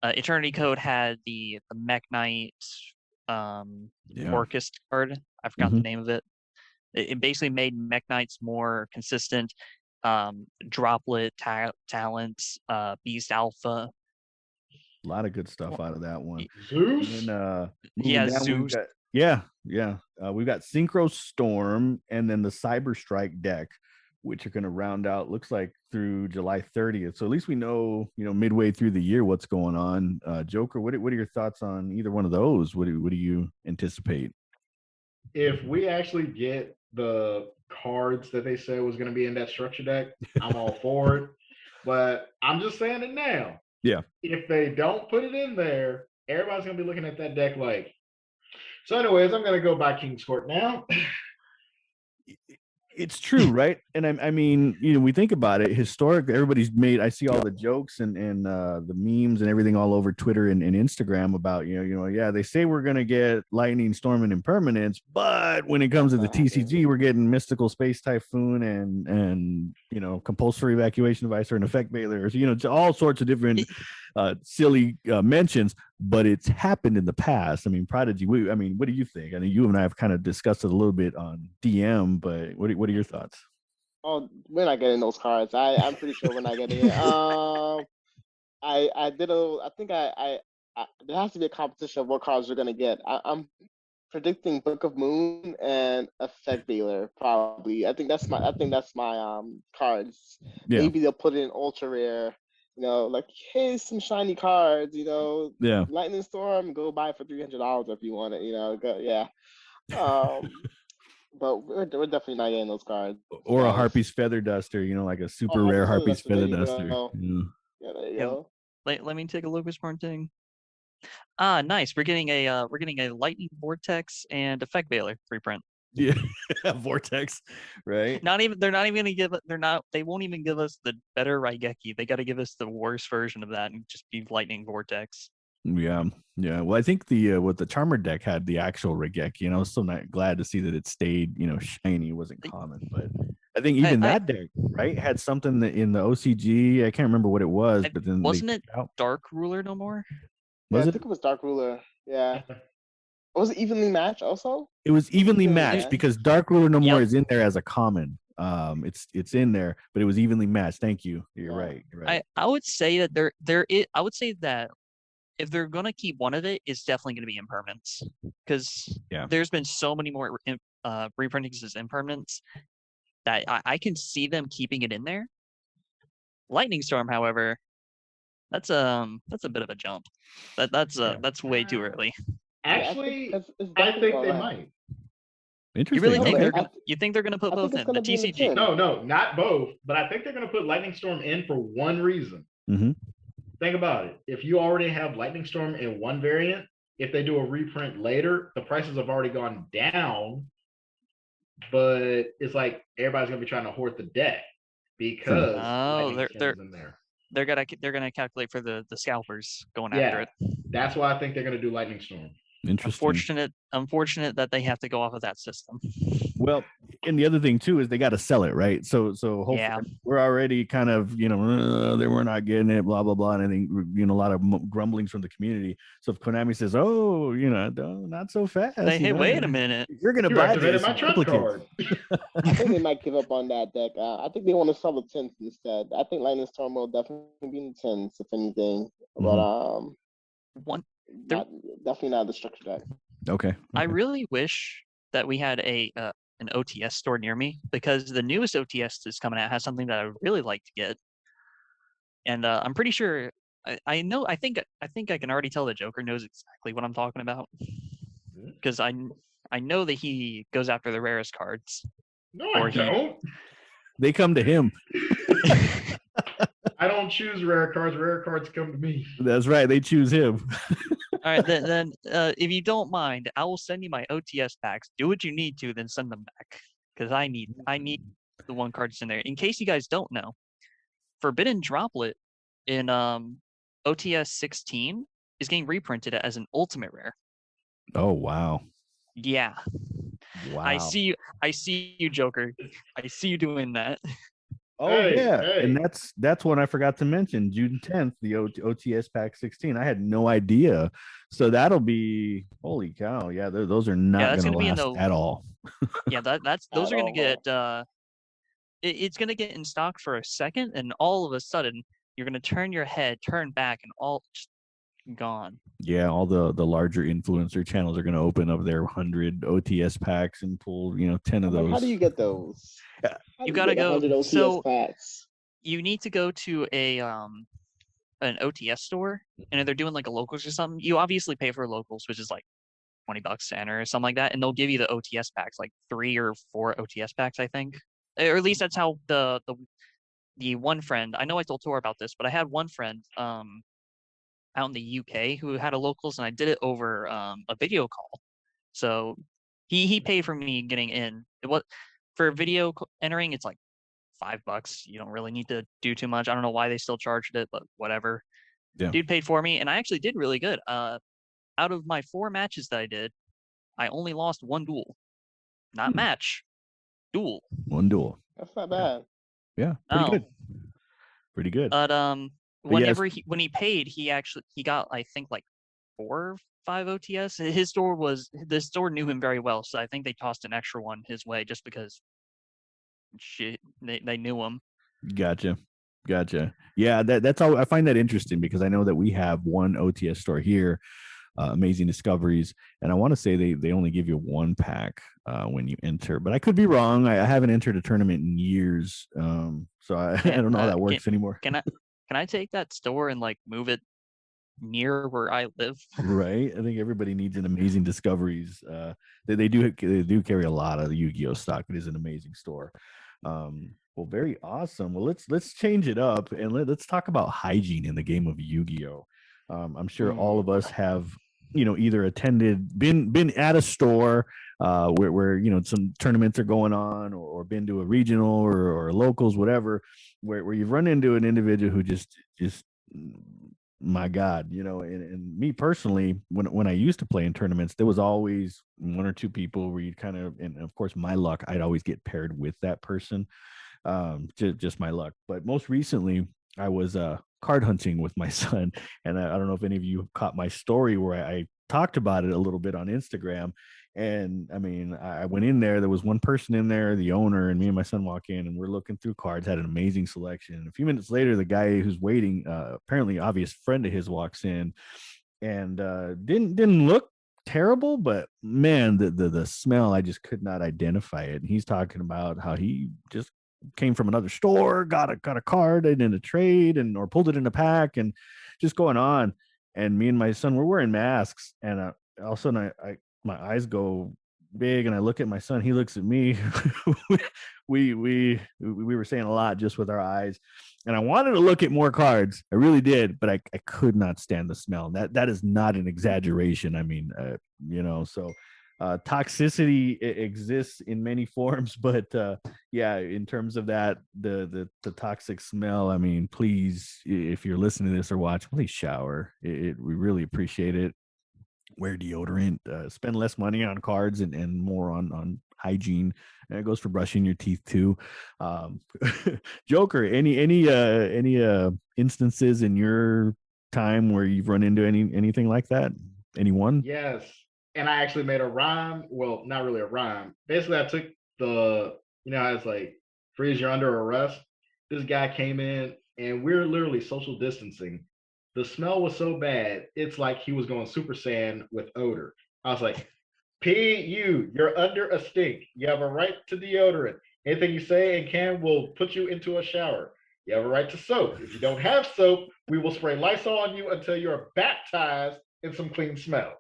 Eternity Code had the Mech Knight Orcus card. I forgot the name of it. It basically made Mech Knights more consistent. Droplet talents, Beast Alpha. A lot of good stuff out of that one. Zeus. And, Zeus. We've got Synchro Storm and then the Cyber Strike deck, which are going to round out, looks like, through July 30th. So at least we know, midway through the year what's going on. Joker, what are your thoughts on either one of those? What do you anticipate? If we actually get the cards that they said was going to be in that structure deck, I'm all for it. But I'm just saying it now. Yeah. If they don't put it in there, everybody's going to be looking at that deck like. So anyways, I'm going to go buy King's Court now. It's true, right? And I mean, we think about it historically. Everybody's made. I see all the jokes and the memes and everything all over Twitter and Instagram about yeah, they say we're gonna get lightning storm and impermanence, but when it comes to the TCG, we're getting mystical space typhoon and compulsory evacuation device or an effect bailer, all sorts of different silly mentions. But it's happened in the past. I mean, Prodigy. I mean, what do you think? I mean, you and I have kind of discussed it a little bit on DM, but what are your thoughts? Oh, we're not getting those cards. I'm pretty sure we're not getting it. I did a. I think I there has to be a competition of what cards we're gonna get. I'm predicting Book of Moon and Effect Bailer probably. I think that's my cards. Yeah. Maybe they'll put it in ultra rare. Like here's some shiny cards. Yeah. Lightning Storm, go buy it for $300 if you want it. Yeah. But we're definitely not getting those cards. Or a Harpy's Feather Duster, like a super rare Harpy's Feather Duster. Yeah, there you go. Let me take a look at Smarting. Ah, nice. We're getting a Lightning Vortex and Effect Bailer reprint. Yeah, Vortex, right? They're not even gonna give it. They won't even give us the better Raigeki. They got to give us the worst version of that and just be Lightning Vortex. Yeah. Well, I think the Charmer deck had the actual Raigeki, I was so glad to see that it stayed, shiny, wasn't common. But I think even that deck, right, had something that in the OCG. I can't remember what it was, but then wasn't it Dark Ruler no more? I think it was Dark Ruler. Yeah. Was it evenly matched also? It was evenly matched because Dark Ruler No More is in there as a common. It's in there, but it was evenly matched. Thank you. You're right. I would say that I would say that if they're gonna keep one of it, it's definitely gonna be impermanence. Because there's been so many more reprintings as impermanence that I can see them keeping it in there. Lightning Storm, however, that's a bit of a jump. That's way too early. Actually, I think they might. Interesting. You really think they're gonna? You think they're gonna put both in the TCG? No, not both. But I think they're gonna put Lightning Storm in for one reason. Mm-hmm. Think about it. If you already have Lightning Storm in one variant, if they do a reprint later, the prices have already gone down. But it's like everybody's gonna be trying to hoard the deck because they're gonna calculate for the scalpers going after it. That's why I think they're gonna do Lightning Storm. Interesting. Unfortunate that they have to go off of that system. Well, and the other thing too is they got to sell it, right? So hopefully we're already kind of they were not getting it, blah blah blah, and I think a lot of grumblings from the community. So if Konami says, "Oh, not so fast," hey, wait a minute, you're gonna buy this my trump card. I think they might give up on that deck. I think they want to sell the 10s instead. I think Lightning Storm will definitely be in the 10s if anything, but definitely not the structure deck. Okay. I really wish that we had an OTS store near me because the newest OTS that's coming out has something that I would really like to get, and I'm pretty sure I think I can already tell the Joker knows exactly what I'm talking about because I know that he goes after the rarest cards. No, I don't. They come to him. I don't choose rare cards. Rare cards come to me. That's right. They choose him. All right, then if you don't mind, I will send you my OTS packs. Do what you need to, then send them back because I need the one cards in there. In case you guys don't know, Forbidden Droplet in OTS 16 is getting reprinted as an ultimate rare. Oh wow! Yeah. Wow. I see you, Joker. I see you doing that. Oh and that's one I forgot to mention. June 10th, the OTS pack 16. I had no idea, so that'll be holy cow. Yeah, those are not going to last at all. Yeah, those are going to get. It's going to get in stock for a second, and all of a sudden, you're going to turn your head, turn back, and all just gone. Yeah, all the larger influencer channels are going to open up their 100 OTS packs and pull 10 of those. How do you get those? You gotta go. So packs? You need to go to an OTS store, and if they're doing like a locals or something, you obviously pay for locals, which is like $20 to enter or something like that, and they'll give you the OTS packs, like 3 or 4 OTS packs, I think, or at least that's how the one friend. I know I told Tor about this, but I had one friend out in the UK who had a locals, and I did it over a video call. So he paid for me getting in. for video entering, it's like $5. You don't really need to do too much. I don't know why they still charged it, but whatever. Yeah. Dude paid for me, and I actually did really good. Out of my 4 matches that I did, I only lost 1 duel. Not match, duel. 1 duel. That's not bad. Yeah, pretty good. Pretty good. But whenever when he paid, he got, I think, like 4 or 5 OTS. The store knew him very well, so I think they tossed an extra one his way just because they knew him. Gotcha. Yeah, that's all. I find that interesting because I know that we have one OTS store here, Amazing Discoveries, and I want to say they only give you 1 pack when you enter, but I could be wrong. I haven't entered a tournament in years, so I don't know how that works anymore. Can I take that store and like move it near where I live? Right. I think everybody needs an Amazing Discoveries. They do carry a lot of Yu-Gi-Oh stock. It is an amazing store. Well, very awesome. Well, let's change it up and let's talk about hygiene in the game of Yu-Gi-Oh. I'm sure all of us have, either been at a store where some tournaments are going on, or been to a regional or locals, whatever, where you've run into an individual who just my God, and me personally, when I used to play in tournaments, there was always 1 or 2 people where you'd kind of, and of course my luck, I'd always get paired with that person. Just my luck. But most recently I was card hunting with my son, and I don't know if any of you caught my story where I talked about it a little bit on Instagram. And I mean, I went in there was 1 person in there, the owner, and me and my son walk in and we're looking through cards, had an amazing selection. And a few minutes later, the guy who's waiting, apparently obvious friend of his, walks in and didn't look terrible, but man, the smell, I just could not identify it. And he's talking about how he just came from another store, got a card and in a trade or pulled it in a pack and just going on. And me and my son were wearing masks, and all of a sudden my eyes go big and I look at my son, he looks at me. we were saying a lot just with our eyes, and I wanted to look at more cards. I really did, but I could not stand the smell. That is not an exaggeration. I mean, so toxicity exists in many forms, but yeah, in terms of that, the toxic smell, I mean, please, if you're listening to this or watching, please shower. We really appreciate it. Wear deodorant, spend less money on cards and more on hygiene. And it goes for brushing your teeth too. Joker, any instances in your time where you've run into anything like that? Anyone? Yes. And I actually made a rhyme. Well, not really a rhyme. Basically, I took how it's like, freeze, you're under arrest. This guy came in and we're literally social distancing. The smell was so bad, it's like he was going Super Saiyan with odor. I was like, you're under a stink. You have a right to deodorant. Anything you say and can will put you into a shower. You have a right to soap. If you don't have soap, we will spray Lysol on you until you're baptized in some clean smell.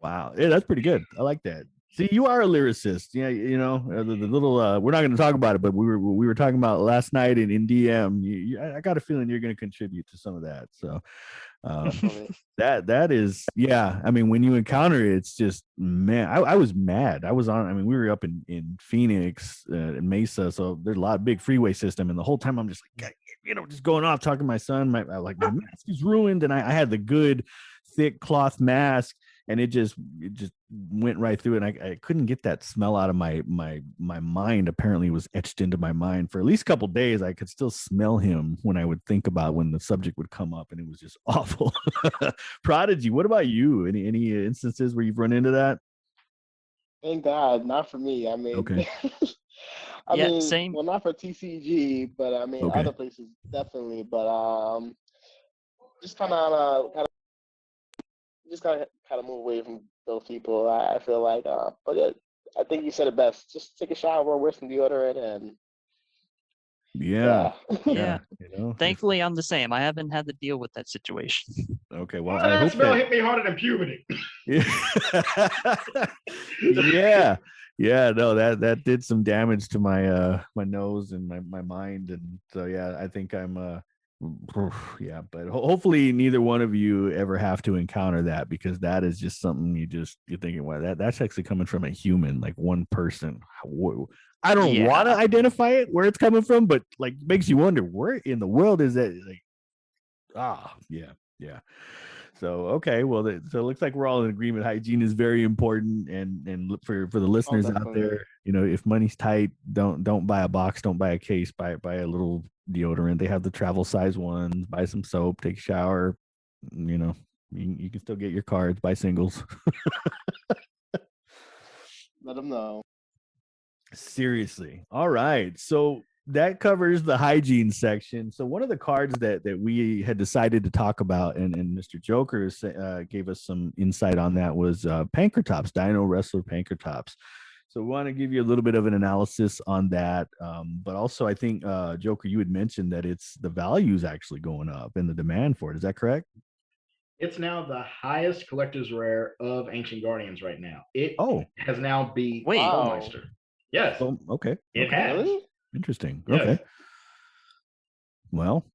Wow. Yeah, that's pretty good. I like that. See, you are a lyricist. Yeah, the little we're not going to talk about it, but we were talking about last night in DM. I got a feeling you're going to contribute to some of that. So that is, yeah. I mean, when you encounter it, it's just, man, I was mad. We were up in Phoenix, in Mesa, so there's a lot of big freeway system, and the whole time I'm just like, just going off talking to my son. My mask is ruined, and I had the good thick cloth mask. And it just went right through it. And I couldn't get that smell out of my mind. Apparently it was etched into my mind for at least a couple of days. I could still smell him when I would think about when the subject would come up, and it was just awful. Prodigy, what about you? Any instances where you've run into that? Thank God, not for me. I mean, okay. Same. Well, not for TCG, but I mean, other places definitely. But just kind of move away from those people. I feel like, but I think you said it best. Just take a shower, wear some deodorant, and yeah. Thankfully, I'm the same. I haven't had to deal with that situation. Okay, well, I hope smell hit me harder than puberty. Yeah. No, that did some damage to my my nose and my mind, and so yeah, I think I'm Yeah, but hopefully neither one of you ever have to encounter that, because that is just something you're thinking, well, that's actually coming from a human, like one person. I don't want to identify it where it's coming from, but like makes you wonder where in the world is that? Like, yeah. So okay, well, so it looks like we're all in agreement. Hygiene is very important, and for the listeners out there, if money's tight, don't buy a box, don't buy a case, buy a little deodorant. They have the travel size ones. Buy some soap, take a shower. You can still get your cards, buy singles. Let them know. Seriously. All right, so that covers the hygiene section. So one of the cards that we had decided to talk about, and Mr. Joker gave us some insight on that, was Pankratops, Dinowrestler Pankratops. So we want to give you a little bit of an analysis on that. But also, I think, Joker, you had mentioned that the value is actually going up and the demand for it. Is that correct? It's now the highest collector's rare of Ancient Guardians right now. It has now beat Skullmeister. Yes. Oh, okay. It has. Really? Interesting. Yes. Okay. Well,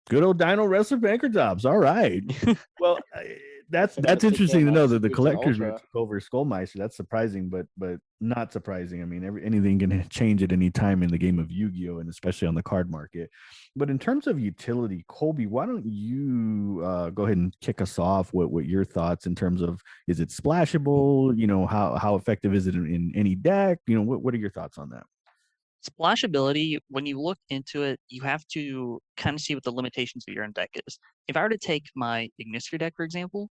good old Dinowrestler Pankratops. All right. Well, that's interesting to know that the collectors took over Skullmeister. That's surprising, but not surprising. I mean, anything can change at any time in the game of Yu-Gi-Oh, and especially on the card market. But in terms of utility, Colby, why don't you go ahead and kick us off? What your thoughts in terms of, is it splashable? How effective is it in any deck? What are your thoughts on that? Splashability, when you look into it, you have to kind of see what the limitations of your own deck is. If I were to take my Ignister deck, for example,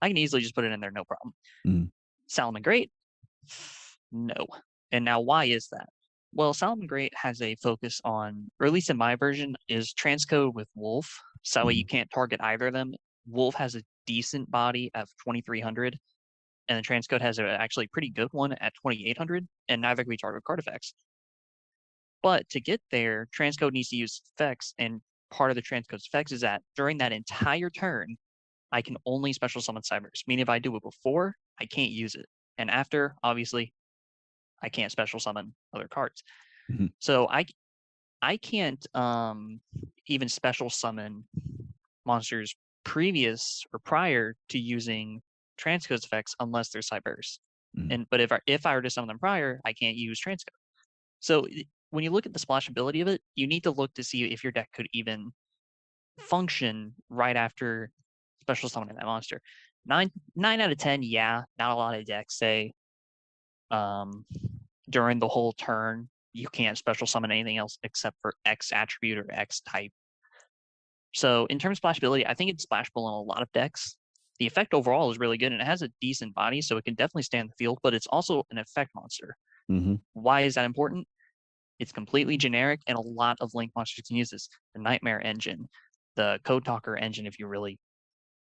I can easily just put it in there, no problem. Salomon Great? No. And now why is that? Well, Salomon Great has a focus on, or at least in my version, is transcode with Wolf. So that way you can't target either of them. Wolf has a decent body of 2,300, and the transcode has actually pretty good one at 2,800, and neither can be targeted with card effects. But to get there, transcode needs to use effects, and part of the transcode's effects is that during that entire turn, I can only special summon Cybers. Meaning if I do it before, I can't use it. And after, obviously, I can't special summon other cards. So I can't even special summon monsters previous or prior to using transcode's effects unless they're Cybers. But if I were to summon them prior, I can't use transcode. So when you look at the splashability of it, you need to look to see if your deck could even function right after special summoning that monster. 9 out of 10, yeah, not a lot of decks say during the whole turn you can't special summon anything else except for X attribute or X type. So in terms of splashability, I think it's splashable in a lot of decks. The effect overall is really good, and it has a decent body, so it can definitely stay in the field, but it's also an effect monster. Why is that important? It's completely generic, and a lot of Link monsters can use this. The Nightmare engine, the Code Talker engine, if you really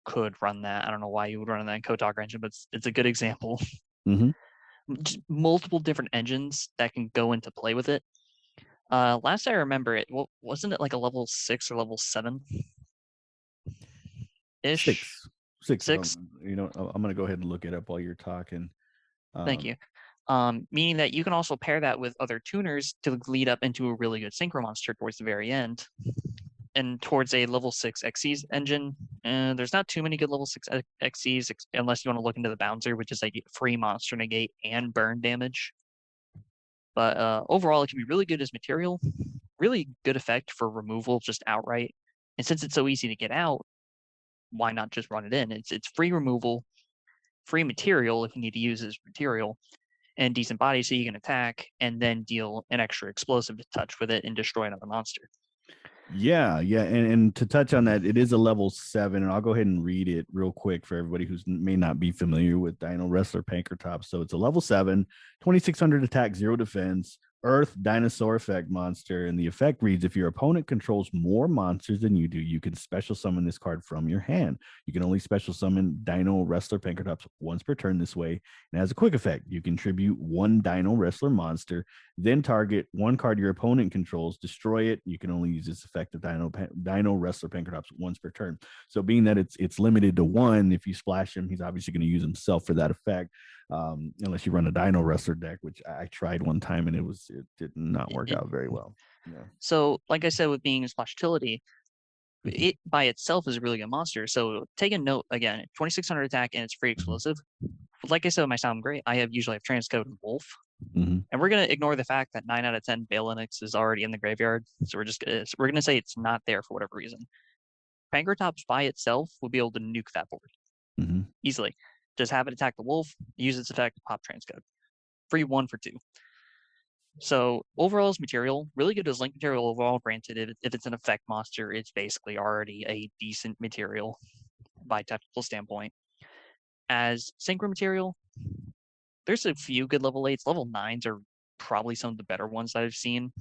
could run that. I don't know why you would run that Code Talker engine, but it's a good example. Just multiple different engines that can go into play with it. Last I remember, wasn't it like a level 6 or level 7 ish? Six. I'm gonna go ahead and look it up while you're talking. Thank you. Meaning that you can also pair that with other tuners to lead up into a really good synchro monster towards the very end. And towards a level 6 Xyz engine, there's not too many good level 6 Xyz unless you want to look into the Bouncer, which is like free monster negate and burn damage. But overall, it can be really good as material, really good effect for removal just outright. And since it's so easy to get out, why not just run it in? It's free removal, free material if you need to use as material, and decent body so you can attack and then deal an extra explosive to touch with it and destroy another monster. Yeah. And to touch on that, it is a level 7, and I'll go ahead and read it real quick for everybody who may not be familiar with Dinowrestler Pankratops. So it's a level 7, 2,600 attack, 0 defense, Earth dinosaur effect monster, and the effect reads: if your opponent controls more monsters than you do, you can special summon this card from your hand. You can only special summon Dinowrestler Pankratops once per turn this way, and as a quick effect, you contribute 1 Dinowrestler monster, then target 1 card your opponent controls, destroy it. You can only use this effect of Dinowrestler Pankratops once per turn. So being that it's limited to 1, if you splash him, he's obviously going to use himself for that effect. unless you run a Dinowrestler deck, which I tried one time and it did not work out very well. Yeah. So, like I said, with being splash utility, it by itself is a really good monster. So take a note again, 2600 attack and it's free explosive. Like I said, my sound great. I usually have transcode and wolf, and we're gonna ignore the fact that 9 out of 10 Balinix is already in the graveyard. So we're gonna say it's not there for whatever reason. Pankratops by itself would be able to nuke that board easily. Just have it attack the wolf, use its effect, pop transcode. Free 1 for 2. So overall as material, really good as link material overall. Granted, if it's an effect monster, it's basically already a decent material by technical standpoint. As synchro material, there's a few good level 8s. Level 9s are probably some of the better ones that I've seen.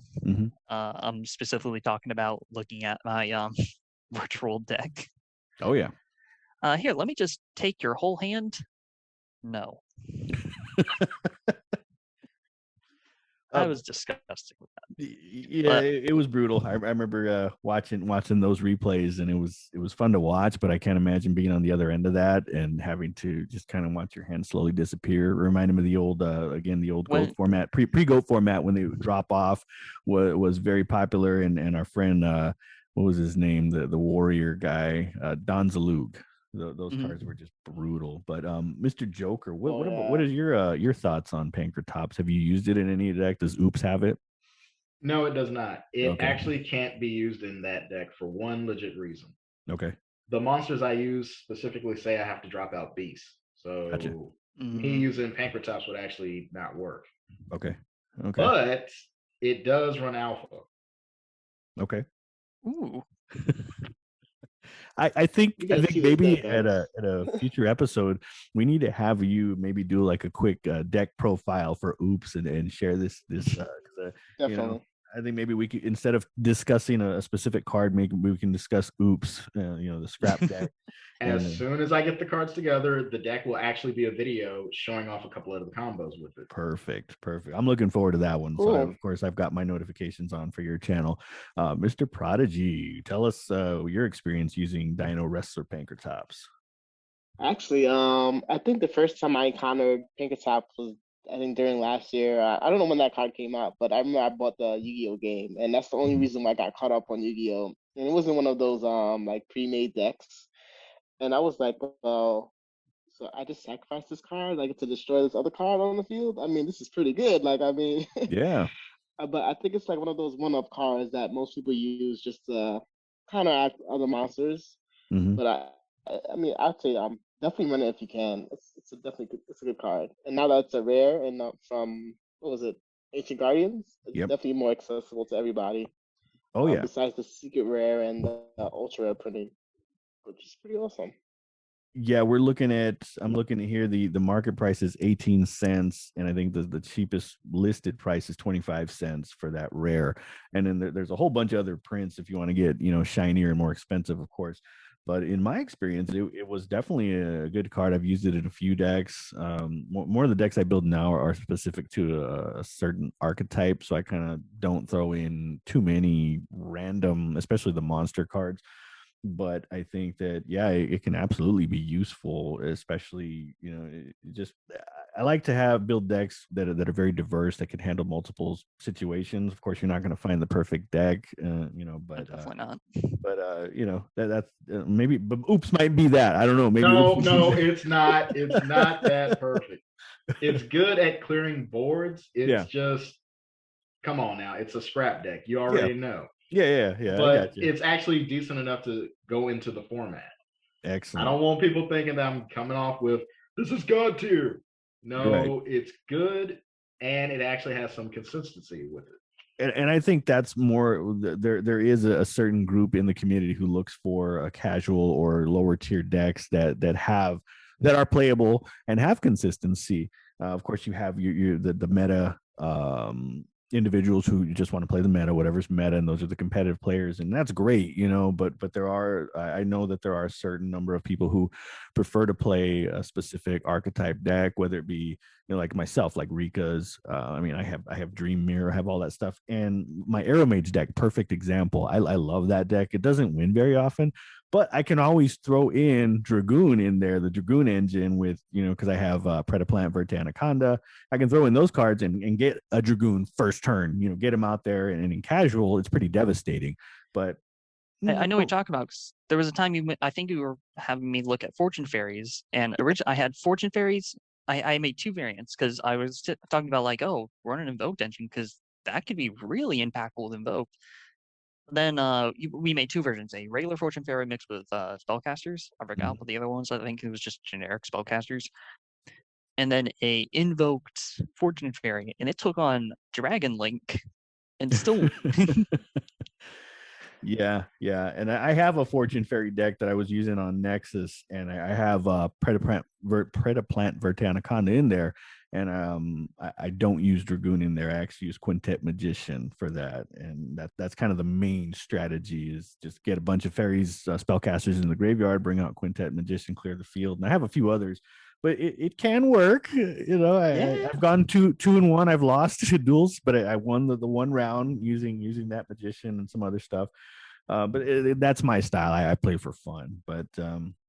I'm specifically talking about looking at my virtual deck. Oh yeah. Here, let me just take your whole hand. No. I was disgusting with that. Yeah, it was brutal. I remember watching those replays, and it was fun to watch. But I can't imagine being on the other end of that and having to just kind of watch your hand slowly disappear. It reminded me of the old GOAT format, pre-GOAT format, when they would drop off was very popular. And our friend, what was his name, the warrior guy, Don Zalug. Those cards were just brutal. But Mr. Joker, what is your thoughts on Pankratops? Have you used it in any deck? Does Oops have it? No, it does not. It actually can't be used in that deck for one legit reason. Okay. The monsters I use specifically say I have to drop out beasts. So Gotcha. Me using Pankratops would actually not work. Okay. But it does run alpha. Okay. Ooh. I think maybe at a future episode we need to have you maybe do like a quick deck profile for Oops and share this Definitely. You know, I think maybe we could, instead of discussing a specific card, maybe we can discuss Oops, the scrap deck. As soon as I get the cards together, the deck will actually be a video showing off a couple of the combos with it. Perfect. I'm looking forward to that one. Cool. So of course I've got my notifications on for your channel. Mr. Prodigy, tell us your experience using Dinowrestler Pankratops. Actually, I think the first time I encountered Pankratops was, I think, during last year. I don't know when that card came out, but I remember I bought the Yu-Gi-Oh game, and that's the only reason why I got caught up on Yu-Gi-Oh. And it wasn't one of those like pre-made decks. And I was like, well, so I just sacrificed this card like to destroy this other card on the field. I mean, this is pretty good. Like, I mean, yeah. But I think it's like one of those one-up cards that most people use just to counteract other monsters. But I mean, I'd say definitely run it if you can. It's a good card. And now that it's a rare and from what was it, Ancient Guardians, it's definitely more accessible to everybody. Oh yeah. Besides the secret rare and the ultra rare printing, which is pretty awesome. Yeah, I'm looking at here, the market price is 18 cents, and I think the cheapest listed price is 25 cents for that rare. And then there's a whole bunch of other prints if you want to get shinier and more expensive, of course. But in my experience, it was definitely a good card. I've used it in a few decks. More of the decks I build now are specific to a certain archetype, so I kind of don't throw in too many random, especially the monster cards. But I think that it can absolutely be useful, especially I like to build decks that are very diverse, that can handle multiple situations. Of course, you're not going to find the perfect deck, but definitely not. But that's maybe. But Oops might be that. I don't know. Maybe no, it's not. It's not that perfect. It's good at clearing boards. It's just, come on now. It's a scrap deck. You already know. Yeah. But it's actually decent enough to go into the format. Excellent. I don't want people thinking that I'm coming off with, this is God tier. No, It's good, and it actually has some consistency with it. And I think that's more, there is a certain group in the community who looks for a casual or lower tier decks that are playable and have consistency. Of course, you have the meta individuals who just want to play the meta, whatever's meta, and those are the competitive players, and that's great, but I know that there are a certain number of people who prefer to play a specific archetype deck, whether it be like myself, like Rika's. I mean, I have Dream Mirror, I have all that stuff, and my Arrow Mage deck, perfect example. I love that deck. It doesn't win very often, but I can always throw in Dragoon in there, the Dragoon engine with, because I have Predaplant, Vertanaconda. I can throw in those cards and get a Dragoon first turn, get him out there. And in casual, it's pretty devastating. But I know what you're talking about. 'Cause there was a time I think you were having me look at Fortune Fairies, and originally I had Fortune Fairies. I made 2 variants because I was talking about like, oh, run an Invoked engine because that could be really impactful with Invoked. Then we made 2 versions: a regular Fortune Fairy mixed with spellcasters. I forgot what the other ones. I think it was just generic spellcasters, and then a invoked Fortune Fairy, and it took on Dragon Link, and still. Yeah, and I have a Fortune Fairy deck that I was using on Nexus, and I have Predaplant Vertanaconda in there, and I don't use Dragoon in there. I actually use Quintet Magician for that, and that's kind of the main strategy is just get a bunch of fairies, spellcasters in the graveyard, bring out Quintet Magician, clear the field, and I have a few others. But it can work, I've gone 2-1. I've lost 2 duels, but I won the one round using that magician and some other stuff. But that's my style. I play for fun. But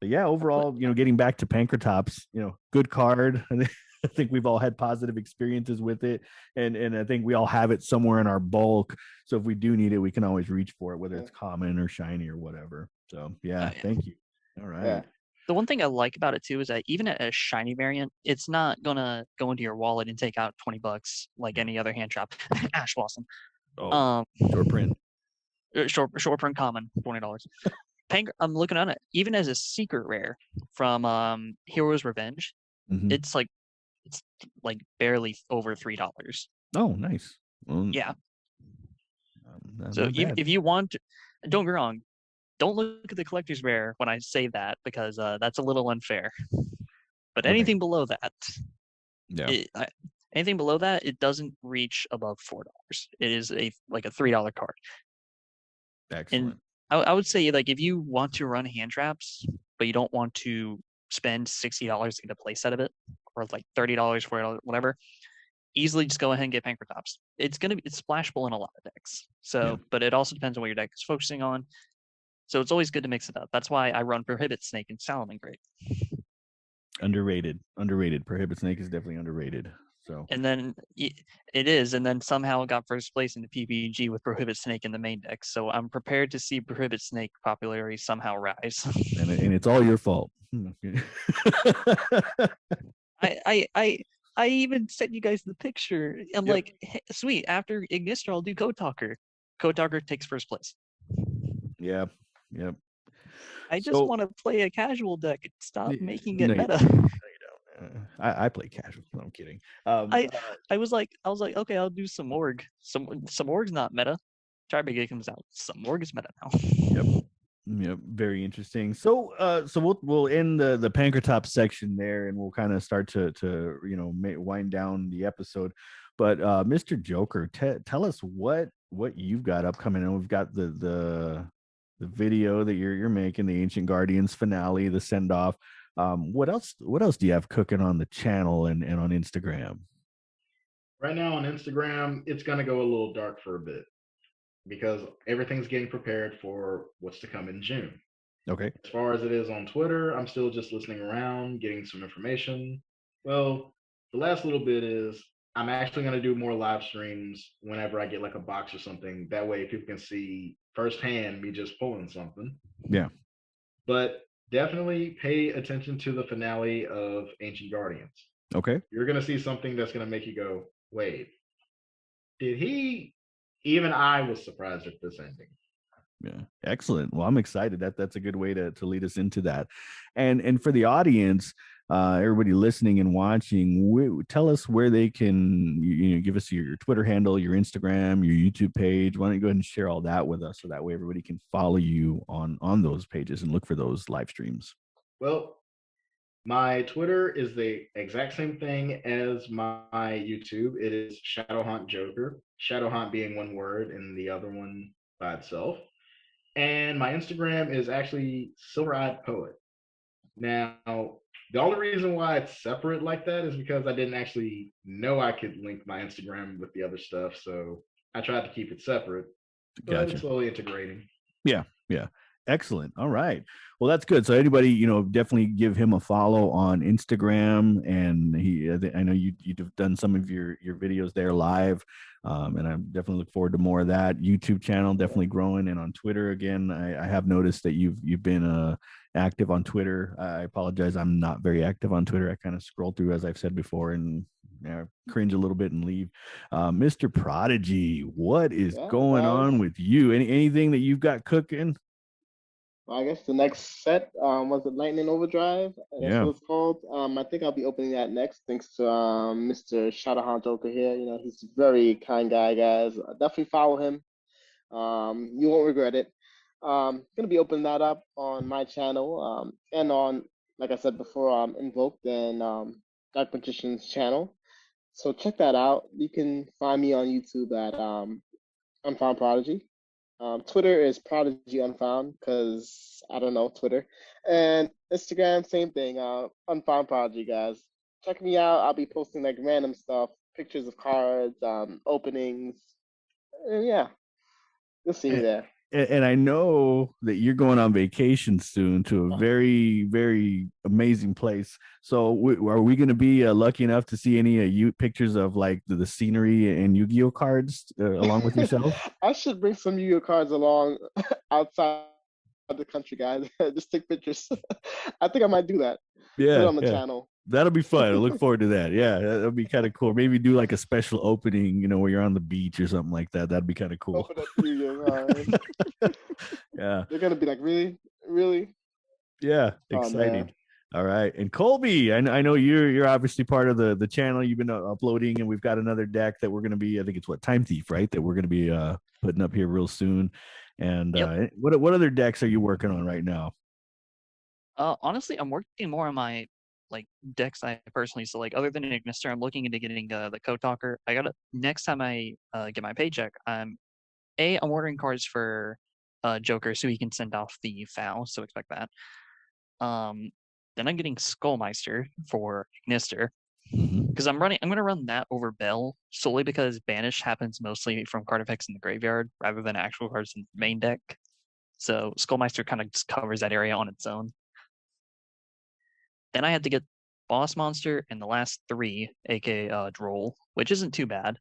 yeah, overall, getting back to Pankratops, good card. I think we've all had positive experiences with it, and I think we all have it somewhere in our bulk. So if we do need it, we can always reach for it, whether it's common or shiny or whatever. So yeah, thank you. All right. Yeah. The one thing I like about it too is that even at a shiny variant, it's not gonna go into your wallet and take out $20 like any other hand trap. Ash Blossom. Short print. Short print common, $20. I'm looking at it. Even as a secret rare from Hero's Revenge, it's like barely over $3. Oh, nice. Well, yeah. So if you want to, don't get me wrong, don't look at the collector's rare when I say that because that's a little unfair. But anything below that, anything below that, it doesn't reach above $4. It is a $3 card. Excellent. And I would say like if you want to run hand traps, but you don't want to spend $60 to get a play set of it, or like $30 for it, whatever, easily just go ahead and get Pankratops. It's splashable in a lot of decks. So, but it also depends on what your deck is focusing on. So it's always good to mix it up. That's why I run Prohibit Snake and Salamangreat. Underrated. Prohibit Snake is definitely underrated. So and then it is, and then somehow got first place in the PPG with Prohibit Snake in the main deck. So I'm prepared to see Prohibit Snake popularity somehow rise. and it's all your fault. I even sent you guys the picture. I'm like, hey, sweet. After Ignister, I'll do Code Talker. Code Talker takes first place. Yep. I just want to play a casual deck. Stop making it meta. I play casual. No, I'm kidding. I was like, okay, I'll do some org. Some org's not meta. Try comes out. Some org is meta now. Yep. Very interesting. So we'll end the Pankratops section there, and we'll kind of start to wind down the episode. But Mr. Joker, tell us what you've got upcoming. And we've got the video that you're making, the Ancient Guardians finale, the send off. What else do you have cooking on the channel and on Instagram? Right now on Instagram, it's going to go a little dark for a bit because everything's getting prepared for what's to come in June. Okay. As far as it is on Twitter, I'm still just listening around, getting some information. Well, the last little bit is I'm actually going to do more live streams whenever I get like a box or something. That way people can see firsthand me just pulling something. Yeah. But definitely pay attention to the finale of Ancient Guardians. Okay. You're going to see something that's going to make you go, wait, did he? Even I was surprised at this ending. Yeah, excellent. Well, I'm excited. That's a good way to lead us into that. And for the audience, everybody listening and watching, tell us where they can, give us your Twitter handle, your Instagram, your YouTube page. Why don't you go ahead and share all that with us so that way everybody can follow you on those pages and look for those live streams. Well, my Twitter is the exact same thing as my YouTube. It is Shadowhaunt Joker. Shadowhaunt being one word and the other one by itself. And my Instagram is actually Silver Eyed Poet. Now, the only reason why it's separate like that is because I didn't actually know I could link my Instagram with the other stuff. So I tried to keep it separate. But it's slowly integrating. Yeah. Excellent. All right. Well, that's good. So anybody, definitely give him a follow on Instagram, and I know you've done some of your videos there live, and I definitely look forward to more of that. YouTube channel definitely growing, and on Twitter again, I have noticed that you've been active on Twitter. I apologize, I'm not very active on Twitter. I kind of scroll through, as I've said before, and cringe a little bit and leave. Mr. Prodigy, what is going on with you? Anything that you've got cooking? Well, I guess the next set was it Lightning Overdrive? That's what it's called. I think I'll be opening that next, thanks to Mr. Shadowhaunt Joker here. He's a very kind guy, guys. Definitely follow him. You won't regret it. Gonna be opening that up on my channel and on, like I said before, Invoked and Dark Magician's channel. So check that out. You can find me on YouTube at Unfound Prodigy. Twitter is Prodigy Unfound, because I don't know Twitter. And Instagram, same thing, Unfound Prodigy, guys. Check me out. I'll be posting like random stuff, pictures of cards, openings. And yeah, you'll see me there. And I know that you're going on vacation soon to a very, very amazing place. So are we going to be lucky enough to see any pictures of like the scenery and Yu-Gi-Oh cards along with yourself? I should bring some Yu-Gi-Oh cards along outside the country, guys. Just take pictures. I think I might do that. Yeah, put it on the channel. That'll be fun. I look forward to that. Yeah, that'll be kind of cool. Maybe do like a special opening, where you're on the beach or something like that. That'd be kind of cool. Open up Yu-Gi-Oh. Yeah. They're gonna be like, really? Yeah, exciting. All right. And Colby, I know you're obviously part of the channel. You've been uploading, and we've got another deck that we're going to be, I think it's Time Thief, right? That we're going to be putting up here real soon. And what other decks are you working on right now? Honestly, I'm working more on my decks I personally. So other than Ignister, I'm looking into getting the Code Talker. Next time I get my paycheck, I'm ordering cards for Joker so he can send off the foul. So expect that. Then I'm getting Skullmeister for Ignister, because I'm going to run that over Bell solely because Banish happens mostly from card effects in the graveyard rather than actual cards in the main deck. So Skullmeister kind of just covers that area on its own. Then I had to get Boss Monster and the last 3, aka Droll, which isn't too bad.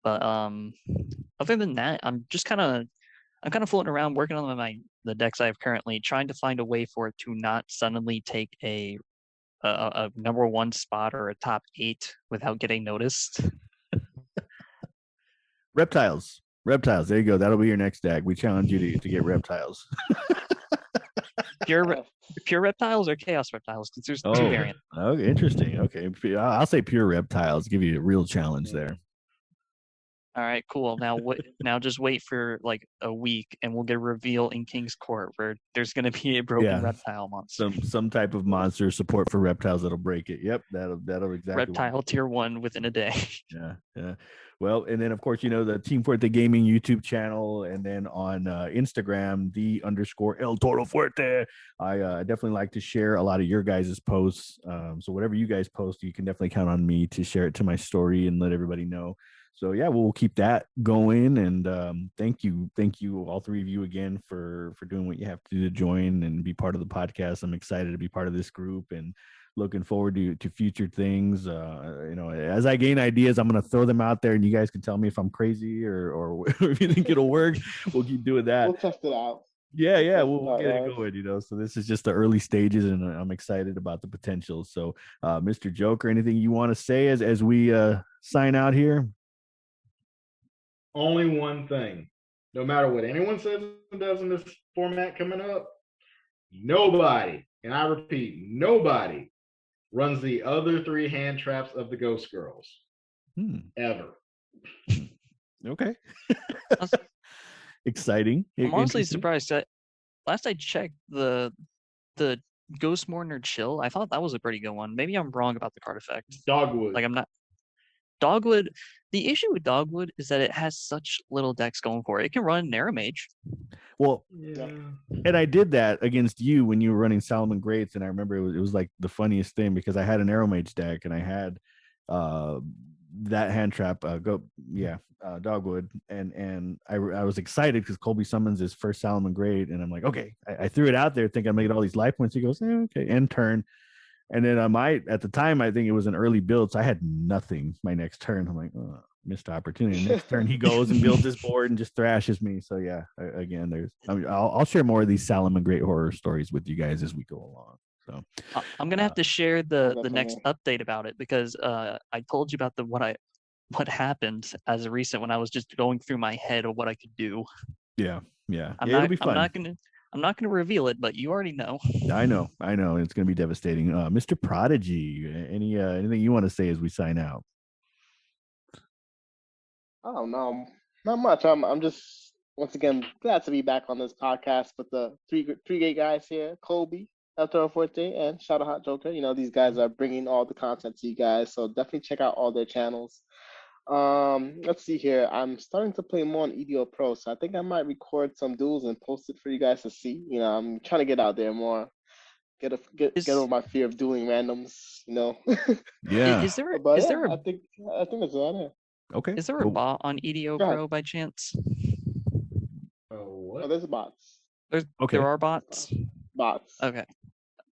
But other than that, I'm kind of floating around working on the decks I have currently, trying to find a way for it to not suddenly take a number 1 spot or a top 8 without getting noticed. Reptiles. There you go. That'll be your next deck. We challenge you to get reptiles. Pure reptiles or chaos reptiles? Because there's 2 variants. Oh, interesting. Okay, I'll say pure reptiles. Give you a real challenge there. All right, cool. Now just wait for a week, and we'll get a reveal in King's Court where there's going to be a broken reptile monster. Some type of monster support for reptiles that'll break it. Yep, that'll exactly. Reptile tier 1 within a day. Yeah. Well, and then of course the Team Fuerte Gaming YouTube channel, and then on Instagram _El Toro Fuerte. I definitely like to share a lot of your guys' posts. So whatever you guys post, you can definitely count on me to share it to my story and let everybody know. So yeah, we'll keep that going, and thank you all 3 of you again for doing what you have to do to join and be part of the podcast. I'm excited to be part of this group and looking forward to future things. As I gain ideas, I'm going to throw them out there, and you guys can tell me if I'm crazy or if you think it'll work. We'll keep doing that. We'll test it out. Yeah, we'll get it going. So this is just the early stages, and I'm excited about the potential. So, Mr. Joker, anything you want to say as we sign out here? Only one thing. No matter what anyone says and does in this format coming up, nobody, and I repeat, nobody runs the other 3 hand traps of the Ghost Girls. Ever. Okay. Exciting. I'm honestly surprised that last I checked, the Ghost Mourner Chill, I thought that was a pretty good one. Maybe I'm wrong about the card effect. Dogwood. I'm not. Dogwood, the issue with Dogwood is that it has such little decks going for it. It can run Narrow Mage. Well, and I did that against you when you were running Solomon Greats, and I remember it was like the funniest thing because I had an Arrow Mage deck, and I had that hand trap Dogwood, and I was excited because Colby summons his first Salomon Great, and I'm like, okay, I threw it out there thinking I'm gonna get all these life points. He goes, okay, end turn, and then at the time I think it was an early build, so I had nothing my next turn. I'm like, oh, missed opportunity. Next turn he goes and builds his board and just thrashes me. So yeah, again, I'll share more of these Salomon Great horror stories with you guys as we go along. So I'm gonna have to share the next update about it because I told you about what happened as a recent when I was just going through my head of what I could do. Yeah. It'll be fun. I'm not gonna reveal it, but you already know. I know. It's gonna be devastating. Mr. Prodigy, anything you want to say as we sign out? Oh no, not much. I'm just once again glad to be back on this podcast with the three great guys here: Colby, El Toro Forte, and Shadowhaunt Joker. You know, these guys are bringing all the content to you guys, so definitely check out all their channels. Let's see here. I'm starting to play more on EDO Pro, so I think I might record some duels and post it for you guys to see. You know, I'm trying to get out there more, get over my fear of dueling randoms. You know. Yeah. Is there? I think that's about it. Okay. Is there a bot on EDO Pro by chance? Oh, there's bots. There are bots. Bots. Okay.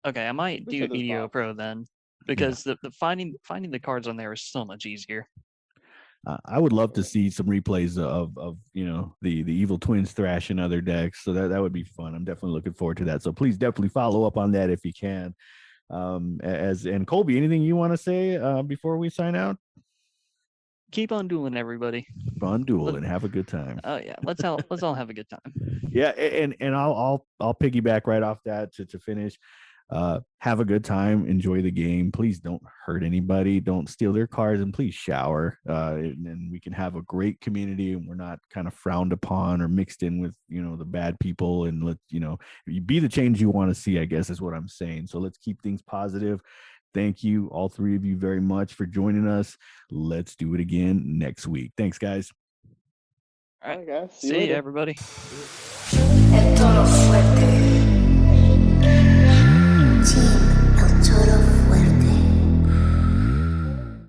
I might do EDO bots. Pro then, because the finding the cards on there is so much easier. I would love to see some replays of the evil twins thrashing other decks. So that would be fun. I'm definitely looking forward to that. So please definitely follow up on that if you can. And Colby, anything you want to say before we sign out? Keep on dueling, everybody. Keep on dueling. Have a good time. Oh yeah, let's all have a good time. Yeah, and I'll piggyback right off that to finish. Have a good time, enjoy the game. Please don't hurt anybody, don't steal their cards, and please shower. And we can have a great community, and we're not kind of frowned upon or mixed in with the bad people. And you be the change you want to see, I guess is what I'm saying. So let's keep things positive. Thank you, all three of you, very much for joining us. Let's do it again next week. Thanks, guys. All right, guys. See you, everybody.